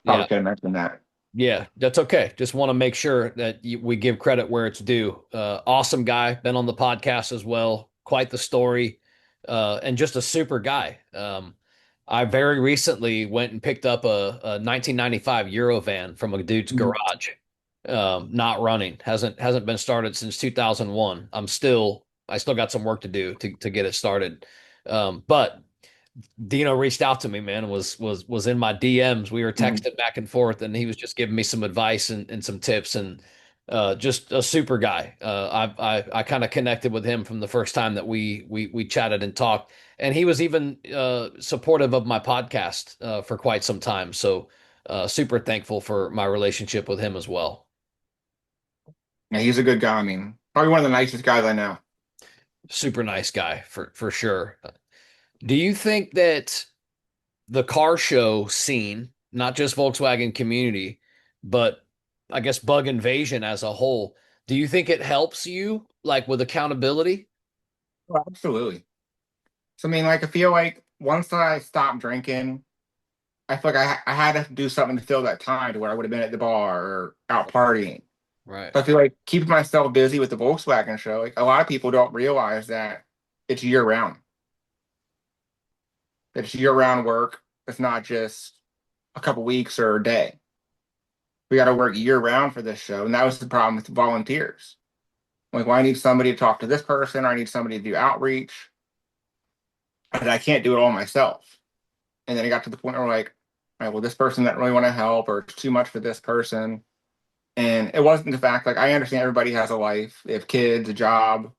probably could have mentioned that. Yeah, that's okay. Just want to make sure that we give credit where it's due. Awesome guy, been on the podcast as well. Quite the story, and just a super guy. I very recently went and picked up a 1995 Eurovan from a dude's Mhm. garage. Not running, hasn't been started since 2001. I still got some work to do to get it started. But Dino reached out to me, man, was in my DMs. We were Mhm. texting back and forth, and he was just giving me some advice and some tips, and just a super guy. I kind of connected with him from the first time that we chatted and talked, and he was even supportive of my podcast for quite some time. So super thankful for my relationship with him as well. Yeah, he's a good guy. I mean, probably one of the nicest guys I know. Super nice guy for sure. Do you think that the car show scene, not just Volkswagen community, but I guess bug invasion as a whole, do you think it helps you like with accountability? Oh, absolutely. So I mean, like I feel like once I stopped drinking, I feel like I had to do something to fill that time to where I would have been at the bar or out partying. Right. So I feel like keeping myself busy with the Volkswagen show, like a lot of people don't realize that it's year round. That it's year round work. It's not just a couple weeks or a day. We got to work year round for this show. And that was the problem with volunteers. Like, well, I need somebody to talk to this person, or I need somebody to do outreach. And I can't do it all myself. And then it got to the point where like, all right, well, this person doesn't really want to help, or it's too much for this person. And it wasn't the fact, like, I understand everybody has a life, they have kids, a job.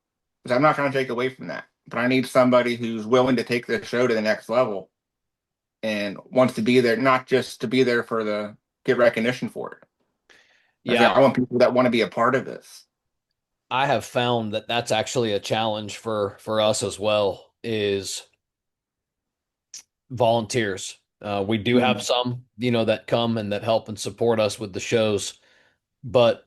So I'm not trying to take away from that. But I need somebody who's willing to take this show to the next level and wants to be there, not just to be there for the get recognition for it. Yeah, I want people that want to be a part of this. I have found that that's actually a challenge for us as well is volunteers. We do have Mhm. some, that come and that help and support us with the shows, but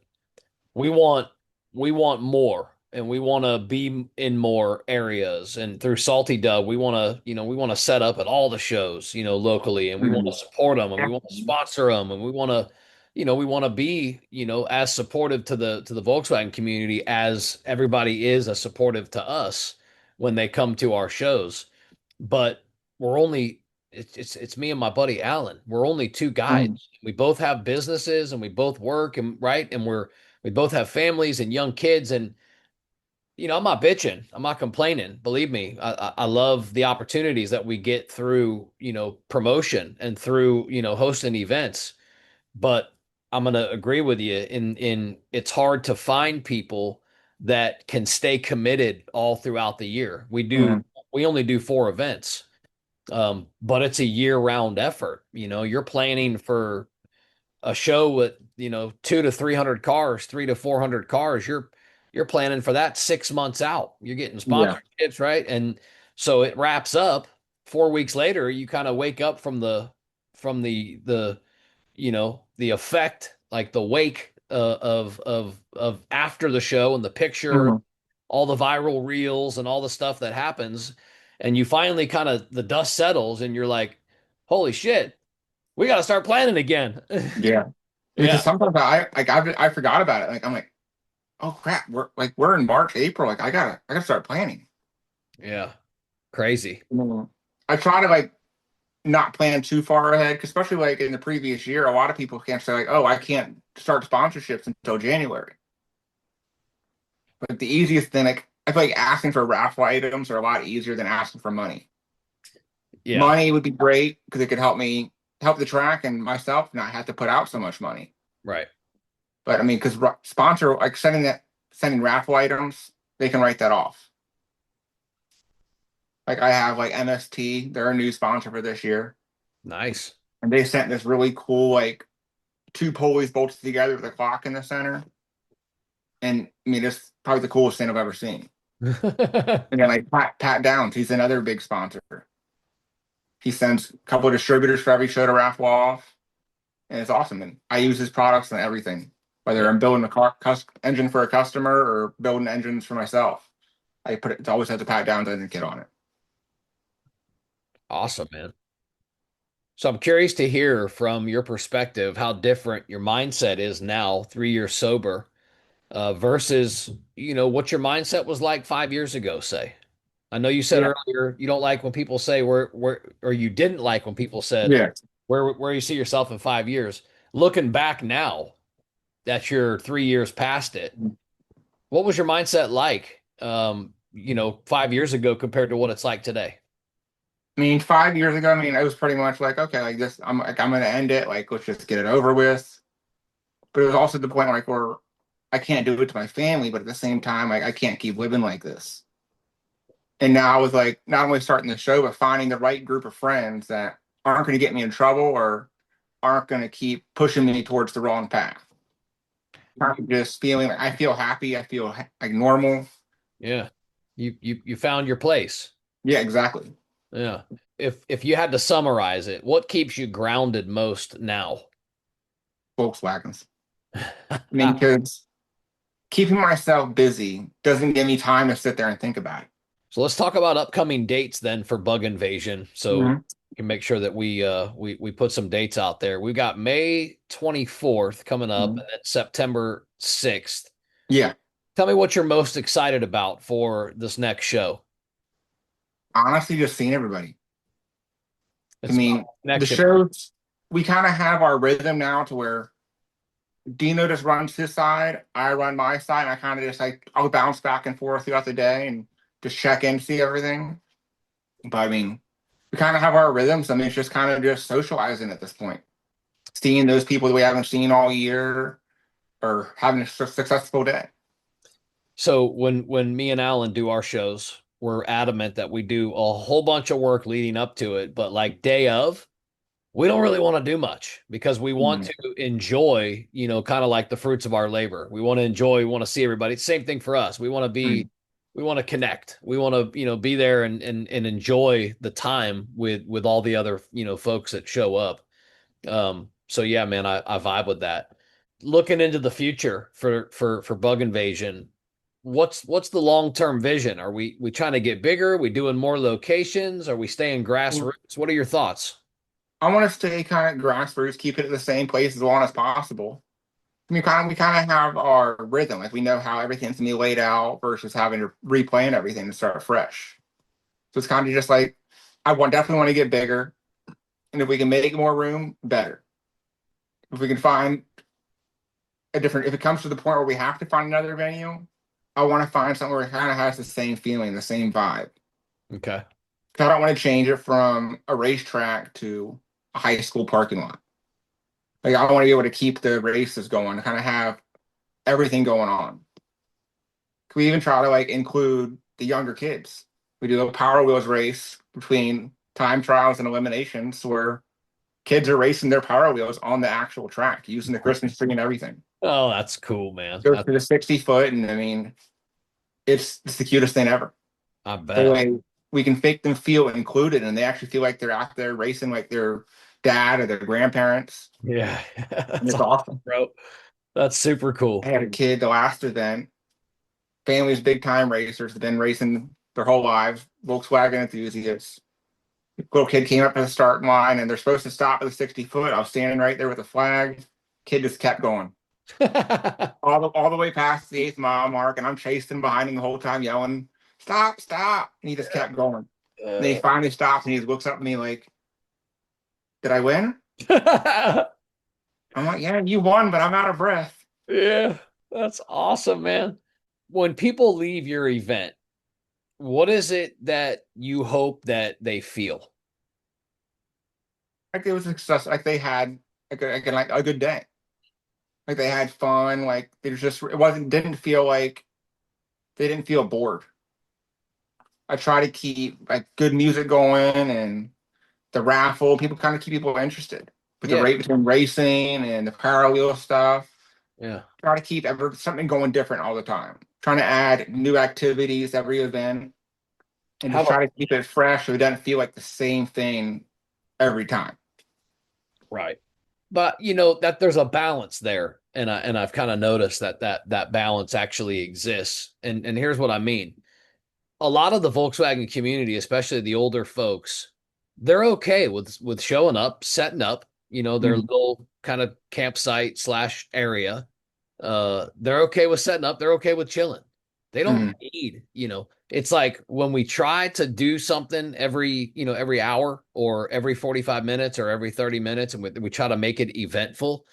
we want we want more and we want to be in more areas. And through Salty Dub, we want to set up at all the shows, locally, and we want to Mhm. support them and we want to sponsor them and we want to be, as supportive to the Volkswagen community as everybody is as supportive to us when they come to our shows. But we're only it's me and my buddy Alan. We're only two guys. Mhm. We both have businesses and we both work and right and we both have families and young kids and I'm not bitching. I'm not complaining. Believe me, I love the opportunities that we get through, promotion and through, hosting events. But I'm gonna agree with you in it's hard to find people that can stay committed all throughout the year. Mhm. We only do 4 events. But it's a year-round effort. You're planning for a show with, 200 to 300 cars, 300 to 400 cars. You're planning for that 6 months out. You're getting Yeah. sponsorships, right? And so it wraps up 4 weeks later. You kind of wake up from the effect, like the wake of after the show and the picture, Mhm. all the viral reels and all the stuff that happens, and you finally kind of the dust settles, and you're like, "Holy shit, we got to start planning again." Yeah. Yeah, Because sometimes I forgot about it. Like I'm like, oh crap, we're in March, April. Like I gotta start planning. yeah, crazy. Mhm. I try to like not plan too far ahead, 'cause especially like in the previous year, a lot of people can't say like, oh, I can't start sponsorships until January. But the easiest thing, like I feel like asking for raffle items are a lot easier than asking for money. Yeah, Money would be great because it could help the track and myself not have to put out so much money. right. But I mean, because sponsor like sending raffle items, they can write that off. Like I have like MST, they're a new sponsor for this year, Nice. and they sent this really cool like two pulleys bolted together with a clock in the center. And I mean, it's probably the coolest thing I've ever seen. And then like Pat Downs, he's another big sponsor. He sends a couple of distributors for every show to raffle off, and it's awesome. And I use his products and everything, whether Yeah, I'm building a engine for a customer or building engines for myself. It always has a Pat Downs engine kit on it. awesome, man. So I'm curious to hear from your perspective how different your mindset is now, 3 years sober, versus what your mindset was like 5 years ago, say. I know you said Yeah, earlier you don't like when people say where or you didn't like when people said yeah. where you see yourself in 5 years. Looking back now that you're 3 years past it, what was your mindset like 5 years ago compared to what it's like today? I mean, 5 years ago, I mean, it was pretty much like, okay, like this, I'm gonna end it. Like, let's just get it over with. But it was also the point like where I can't do it to my family, but at the same time, like I can't keep living like this. And now I was like not only starting the show, but finding the right group of friends that aren't going to get me in trouble or aren't going to keep pushing me towards the wrong path. I'm just feeling like I feel happy. I feel like normal. Yeah. You found your place. Yeah, exactly. Yeah. If you had to summarize it, what keeps you grounded most now? Volkswagens. I mean, because keeping myself busy doesn't give me time to sit there and think about it. So let's talk about upcoming dates then for Bug Invasion. So Mhm. can make sure that we put some dates out there. We've got May 24th coming up, Mhm. and then September 6th. Yeah. Tell me what you're most excited about for this next show. Honestly, just seeing everybody. I It's about mean, the connection. shows, we kind of have our rhythm now to where Dino just runs his side, I run my side, and I kind of just like, I'll bounce back and forth throughout the day and just check in, see everything. But I mean, we kind of have our rhythms. I mean, it's just kind of just socializing at this point. Seeing those people that we haven't seen all year or having a successful day. So when me and Alan do our shows, we're adamant that we do a whole bunch of work leading up to it, but like day of, we don't really want to do much because we want Mhm. to enjoy, kind of like the fruits of our labor. We want to enjoy, we want to see everybody. Same thing for us. Mhm. We want to connect. We want to, be there and enjoy the time with all the other, folks that show up. So yeah, man, I vibe with that. Looking into the future for Bug Invasion, what's the long-term vision? Are we trying to get bigger? Are we doing more locations? Are we staying grassroots? What are your thoughts? I want to stay kind of grassroots, keep it at the same place as long as possible. We kind of have our rhythm, like we know how everything's gonna be laid out versus having to replan everything to start fresh. So it's kind of just like definitely want to get bigger, and if we can make more room, better. If we can find if it comes to the point where we have to find another venue, I want to find something where it kind of has the same feeling, the same vibe. Okay. 'Cause I don't want to change it from a racetrack to a high school parking lot. Like I want to be able to keep the races going, kind of have everything going on. Can we even try to like include the younger kids? We do a Power Wheels race between time trials and eliminations where kids are racing their Power Wheels on the actual track using the Christmas tree and everything. Oh, that's cool, man. Goes to the 60 foot, and I mean, it's the cutest thing ever. I The bet. way we can make them feel included and they actually feel like they're out there racing like their dad or their grandparents. Yeah. And That's it's awesome, awesome. bro. That's super I cool. had a kid the last event, family's big time racers, have been racing their whole lives, Volkswagen enthusiasts. Little kid came up to the starting line and they're supposed to stop at the 60 foot. I was standing right there with the flag. Kid just kept going. All the way past the 8th mile mark, and I'm chasing behind him the whole time, yelling, "Stop, stop!" And he just kept going. And then he finally stops and he looks up at me like, "Did I win?" I'm like, "Yeah, you won, but I'm out of breath." Yeah, that's awesome, man. When people leave your event, what is it that you hope that they feel? Like it was a success. Like they had like a good day. Like they had fun. Like it wasn't didn't feel like they didn't feel bored. I try to keep like good music going and the raffle. People kind of keep people interested. With the Yeah, rate between racing and the parallel stuff, yeah. try to keep something going different all the time. Trying to add new activities every event and just Have a try to keep it fresh so it doesn't feel like the same thing every time. right. But that there's a balance there. And I've kind of noticed that balance actually exists. And here's what I mean. A lot of the Volkswagen community, especially the older folks, they're okay with showing up, setting up, their Mhm. little kind of campsite slash area. They're okay with setting up, they're okay with chilling. They don't Mhm. need, it's like when we try to do something every hour or every 45 minutes or every 30 minutes and we try to make it eventful,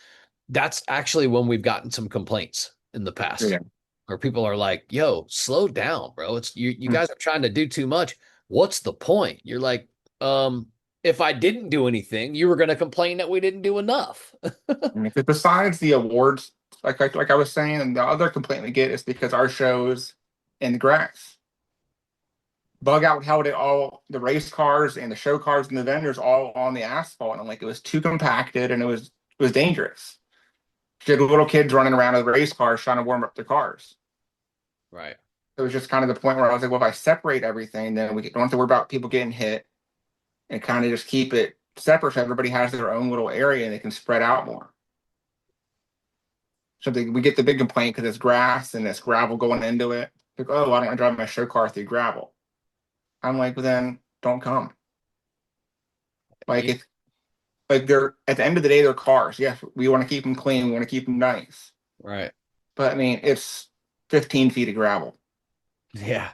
that's actually when we've gotten some complaints in the past Yeah. where people are like, yo, slow down, bro. It's you Mhm. guys are trying to do too much. What's the point? You're like, if I didn't do anything, you were going to complain that we didn't do enough. Because besides the awards, like I was saying, and the other complaint we get is because our shows in the grass. Bug out held it all, the race cars and the show cars and the vendors all on the asphalt, and I'm like, it was too compacted and it was dangerous. You had little kids running around with race cars trying to warm up their cars. Right. It was just kind of the point where I was like, well, if I separate everything, then we don't have to worry about people getting hit and kind of just keep it separate so everybody has their own little area and they can spread out more. So we get the big complaint because it's grass and it's gravel going into it. Like, oh, I don't want to drive my show car through gravel. I'm like, well, then don't come. Like it's like they're at the end of the day, they're cars. Yes, we want to keep them clean. We want to keep them nice. Right. But I mean, it's 15 feet of gravel, Yeah.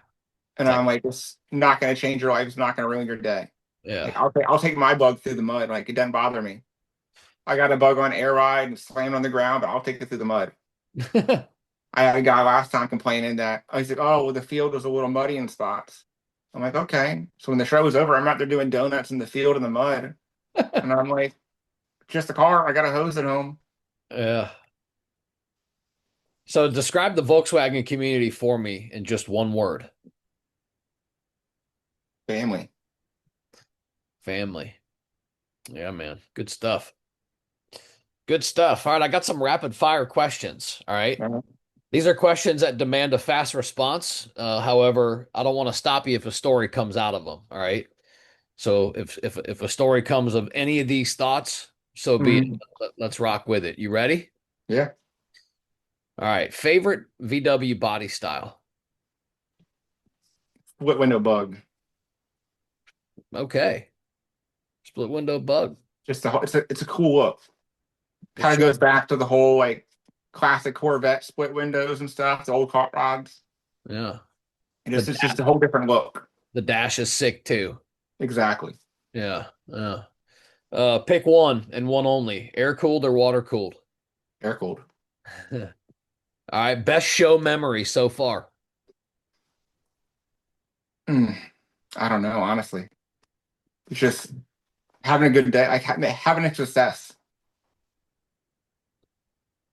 and I'm like, it's not going to change your life. It's not going to ruin your day. Yeah. Like I'll take my bug through the mud. Like it doesn't bother me. I got a bug on air ride and slammed on the ground, but I'll take it through the mud. I had a guy last time complaining that I said, "Oh, well, the field was a little muddy in spots." I'm like, "Okay." So when the show was over, I'm out there doing donuts in the field in the mud, and I'm like, "Just a car. I got a hose at home." Yeah. So describe the Volkswagen community for me in just one word. Family. Family. Yeah, man. Good stuff. Good stuff. All right, I got some rapid fire questions. All right. These are questions that demand a fast response. However, I don't want to stop you if a story comes out of them. All right. So if a story comes of any of these thoughts, so be it. Mhm. Let's rock with it. You ready? Yeah. All right. Favorite VW body style? Split window bug. Okay. Split window bug. Just it's a cool look. It Kind of sure. goes back to the whole like classic Corvette split windows and stuff, the old hot rods. Yeah. And The it's just a whole different look. the dash is sick too. Exactly. Yeah. Yeah. Pick one and one only. Air cooled or water cooled? Air cooled. All right. Best show memory so far. Mm, I don't know, honestly. It's just having a good day, like having a success.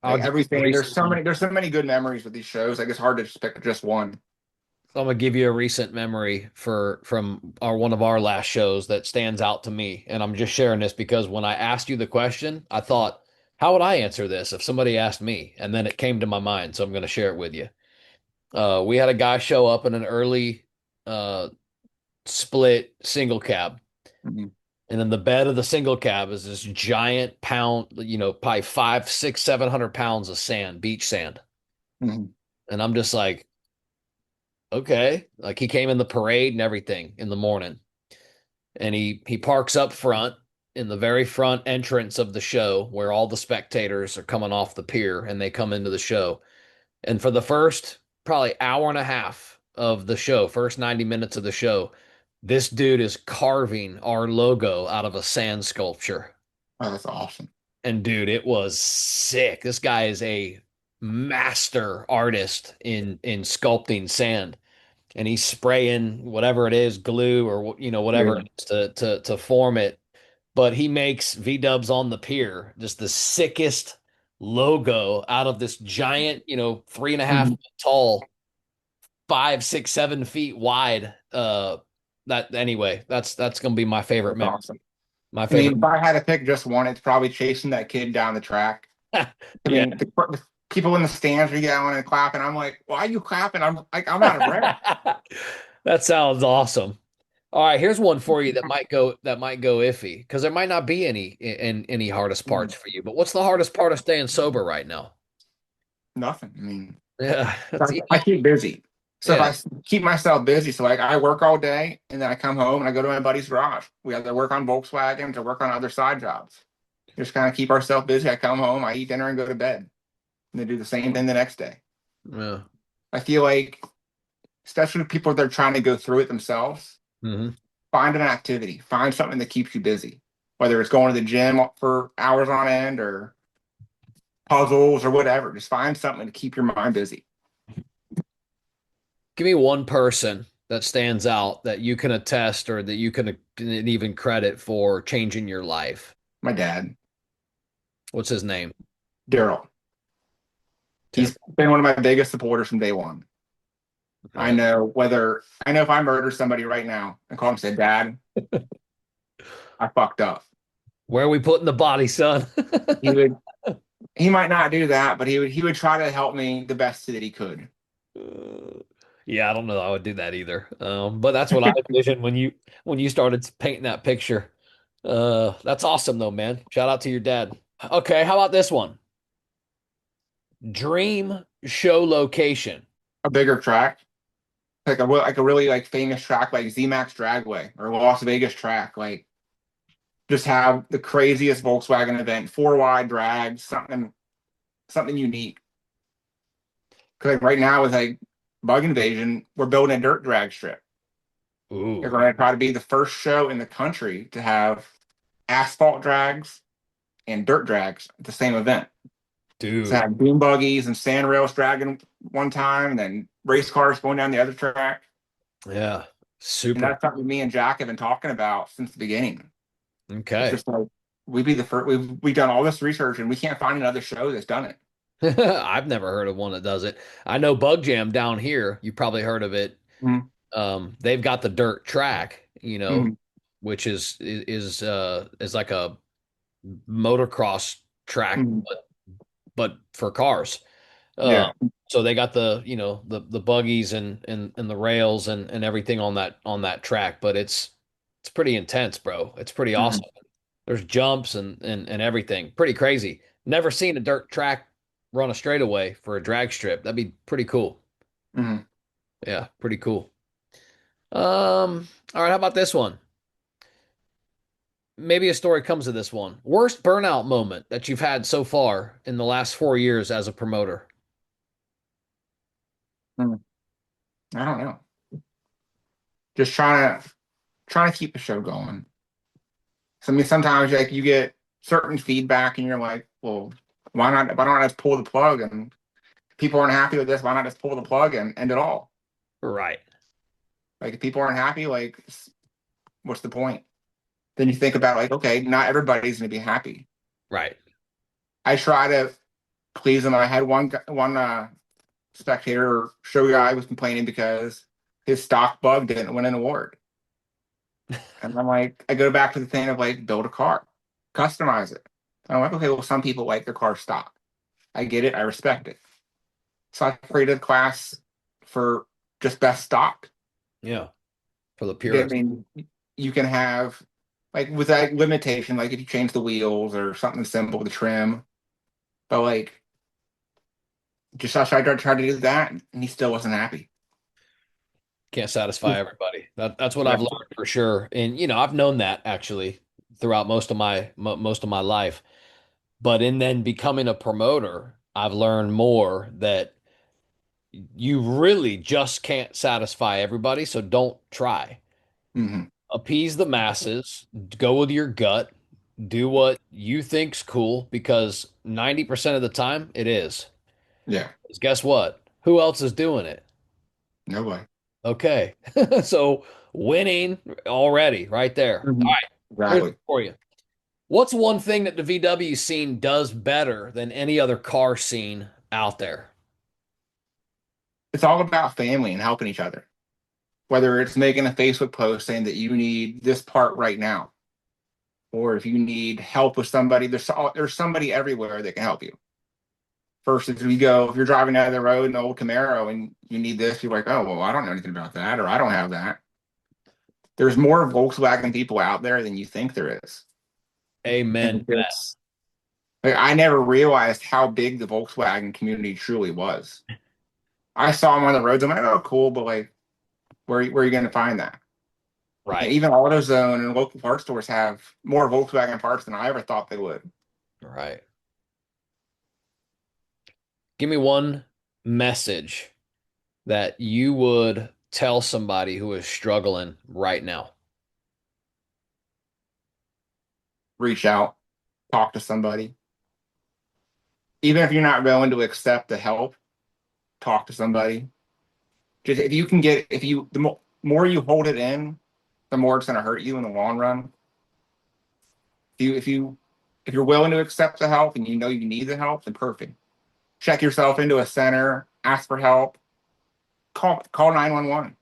I'll Like give you a everything. recent one. There's so many good memories with these shows. Like it's hard to just pick just one. I'm gonna give you a recent memory from our one of our last shows that stands out to me, and I'm just sharing this because when I asked you the question, I thought, how would I answer this if somebody asked me? And then it came to my mind, so I'm gonna share it with you. We had a guy show up in an early uh, split single cab, Mm-hmm. and in the bed of the single cab is this giant pound, probably 5, 6, 700 pounds of sand, beach sand, Mm-hmm. and I'm just like, okay, like he came in the parade and everything in the morning. And he parks up front in the very front entrance of the show where all the spectators are coming off the pier and they come into the show. And for the first probably hour and a half of the show, first 90 minutes of the show, this dude is carving our logo out of a sand sculpture. Oh, that's awesome. And dude, it was sick. This guy is a master artist in sculpting sand, and he's spraying whatever it is, glue or whatever Yeah. it is to form it. But he makes V Dubs on the pier just the sickest logo out of this giant, 3.5 foot Mhm. tall, 5, 6, 7 feet wide. That anyway, that's gonna be my favorite That's memory. awesome. My I mean, favorite. if I had to pick just one, it's probably chasing that kid down the track. I Yeah. mean, the people in the stands are yelling and clapping. I'm like, why are you clapping? I'm like, I'm out of breath. That sounds awesome. All right, here's one for you that might go iffy because there might not be any hardest parts Mhm. for you. But what's the hardest part of staying sober right now? Nothing. I mean, Yeah, that's I easy. keep busy. So if Yeah, keep myself busy, so like I work all day and then I come home and I go to my buddy's garage. We either work on Volkswagens or work on other side jobs. Just kind of keep ourselves busy. I come home, I eat dinner and go to bed. And they do the same thing the next day. yeah. I feel like, especially people that are trying to go through it themselves, Hmm. find an activity, find something that keeps you busy, whether it's going to the gym for hours on end or puzzles or whatever. Just find something to keep your mind busy. Give me one person that stands out that you can attest or that you can even credit for changing your life. My dad, What's his name? Daryl, Tim. he's been one of my biggest supporters from day one. Yeah. I know if I murder somebody right now and call him and say, Dad, I fucked up. Where are we putting the body, son? He would he might not do that, but he would try to help me the best that he could. Yeah, I don't know. I would do that either. But that's what I envisioned when you started painting that picture. That's awesome though, man. Shout out to your dad. Okay, how about this one? Dream show location. A bigger track, like a really like famous track like ZMAX Dragway or Las Vegas track. Like just have the craziest Volkswagen event, four wide drags, something unique. Because like right now with like Bug Invasion, we're building a dirt drag strip. They're Ooh, going to try to be the first show in the country to have asphalt drags and dirt drags at the same event. So dude. have boom buggies and sand rails dragging one time, and then race cars going down the other track. Yeah. And Super. that's something me and Jack have been talking about since the beginning. It's Okay. just like we'd be the first. We've done all this research, and we can't find another show that's done it. I've never heard of one that does it. I know Bug Jam down here. You probably heard of it. Mm-hmm. They've got the dirt track, Mm-hmm. which is like a motocross track, Mm-hmm. but for cars. Uh, Yeah. so they got the buggies and the rails and everything on that track, but it's pretty intense, bro. It's pretty Mm-hmm. awesome. There's jumps and everything. Pretty crazy. Never seen a dirt track run a straightaway for a drag strip. That'd be pretty cool. Mm-hmm. Yeah, pretty cool. All right, how about this one? Maybe a story comes to this one. Worst burnout moment that you've had so far in the last 4 years as a promoter. Mm-hmm. I don't know. Just trying to keep the show going. So, I mean, sometimes like you get certain feedback, and you're like, well, why not? Why don't I just pull the plug? And people aren't happy with this. Why not just pull the plug and end it all? Right, Like, if people aren't happy, like, what's the point? Then you think about like, okay, not everybody's gonna be happy. right. I try to please them. I had one spectator or show guy was complaining because his stock bug didn't win an award. And I'm like, I go back to the thing of like, build a car, customize it. And I'm like, okay, well, some people like their car stock. I get it. I respect it. So I created a class for just best stock. Yeah, for the I purist. mean, you can have like with that limitation, like if you change the wheels or something simple, the trim. But like, just I tried to do that, and he still wasn't happy. Can't satisfy everybody. That's what I've Yeah. learned for sure. And I've known that actually throughout most of my life. But in then becoming a promoter, I've learned more that you really just can't satisfy everybody, so don't try. Hmm. Appease the masses, go with your gut, do what you think's cool because 90% of the time it is. Yeah. 'Cause guess what? Who else is doing it? No way. Okay. So winning already right there. All Hmm. right. Here's Exactly. one for you. What's one thing that the VW scene does better than any other car scene out there? It's all about family and helping each other. Whether it's making a Facebook post saying that you need this part right now, or if you need help with somebody, there's somebody everywhere that can help you. Versus if you're driving down the road in an old Camaro and you need this, you're like, oh, well, I don't know anything about that, or I don't have that. There's more Volkswagen people out there than you think there is. Amen And to that. it's like, I never realized how big the Volkswagen community truly was. I saw them on the roads. I'm like, oh, cool, but like, where are you going to find that? And Right. even AutoZone and local parts stores have more Volkswagen parts than I ever thought they would. Right. Give me one message that you would tell somebody who is struggling right now. Reach out, talk to somebody. Even if you're not willing to accept the help, talk to somebody. Just if you can get, if you, more you hold it in, the more it's going to hurt you in the long run. If you're willing to accept the help and you know you need the help, then perfect. Check yourself into a center, ask for help, call 911.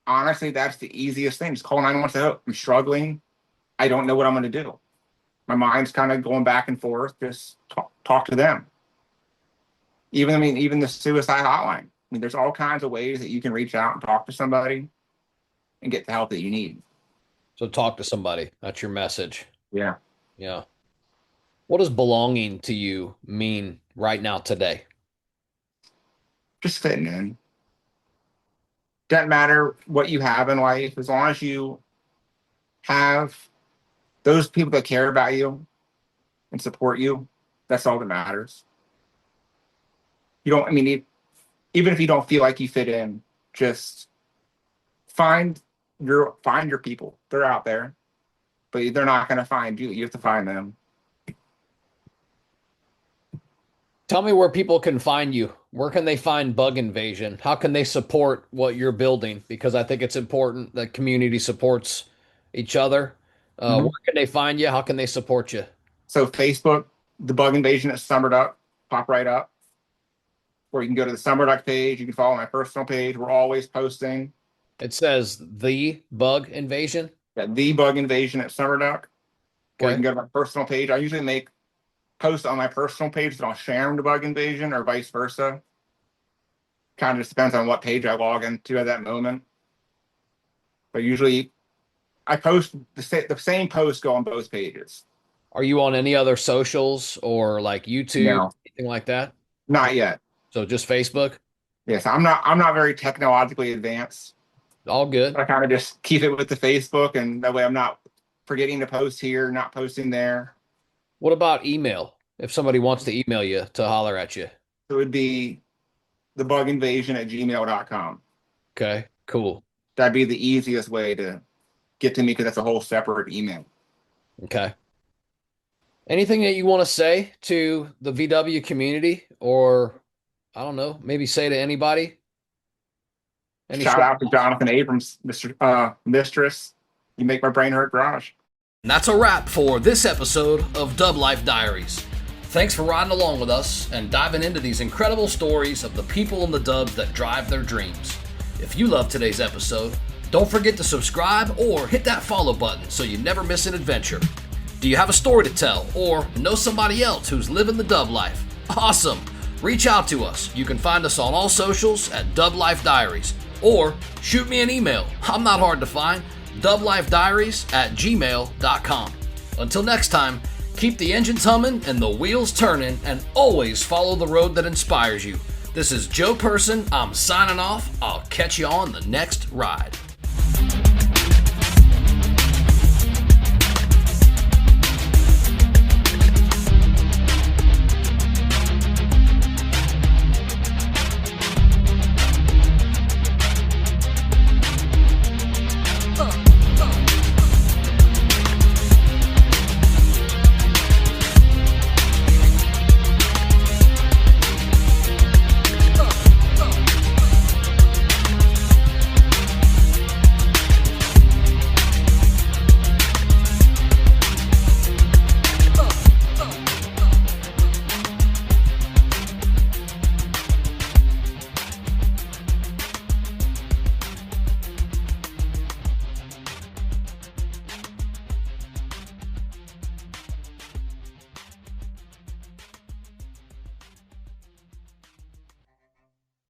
Honestly, that's the easiest thing. Just call 911. Say, oh, I'm struggling. I don't know what I'm going to do. My mind's kind of going back and forth. Just talk to them. Even the suicide hotline. I mean, there's all kinds of ways that you can reach out and talk to somebody and get the help that you need. So talk to somebody. That's your message. Yeah. Yeah. What does belonging to you mean right now today? Just fitting in. Doesn't matter what you have in life, as long as you have those people that care about you and support you, that's all that matters. You don't, I mean, even if you don't feel like you fit in, just find your people. They're out there, but they're not going to find you. You have to find them. Tell me where people can find you. Where can they find Bug Invasion? How can they support what you're building? Because I think it's important that community supports each other. Where can they find you? How can they support you? So Facebook, the Bug Invasion at Summer Duck, pop right up. Or you can go to the Summer Duck page. You can follow my personal page. We're always posting. It says The Bug Invasion? Yeah, The Bug Invasion at Summer Duck. Okay. Or you can go to my personal page. I usually make posts on my personal page that I'll share them to Bug Invasion or vice versa. Kind of just depends on what page I log into at that moment. But usually I post the same posts go on both pages. Are you on any other socials or like YouTube, no. Anything like that? Not yet. So just Facebook? Yes, I'm not very technologically advanced. All good. I kind of just keep it with the Facebook, and that way I'm not forgetting to post here, not posting there. What about email? If somebody wants to email you to holler at you? It would be thebuginvasion@gmail.com. Okay, cool. That'd be the easiest way to get to me because that's a whole separate email. Okay. Anything that you want to say to the VW community, or I don't know, maybe say to anybody? Shout out to Jonathan Abrams, Mistress. You make my brain hurt, garage. And that's a wrap for this episode of DubLife Diaries. Thanks for riding along with us and diving into these incredible stories of the people in the dubs that drive their dreams. If you loved today's episode, don't forget to subscribe or hit that follow button so you never miss an adventure. Do you have a story to tell or know somebody else who's living the dub life? Awesome! Reach out to us. You can find us on all socials at DubLife Diaries or shoot me an email. I'm not hard to find. DubLifeDiaries@gmail.com. Until next time, keep the engines humming and the wheels turning, and always follow the road that inspires you. This is Joe Person. I'm signing off. I'll catch you on the next ride.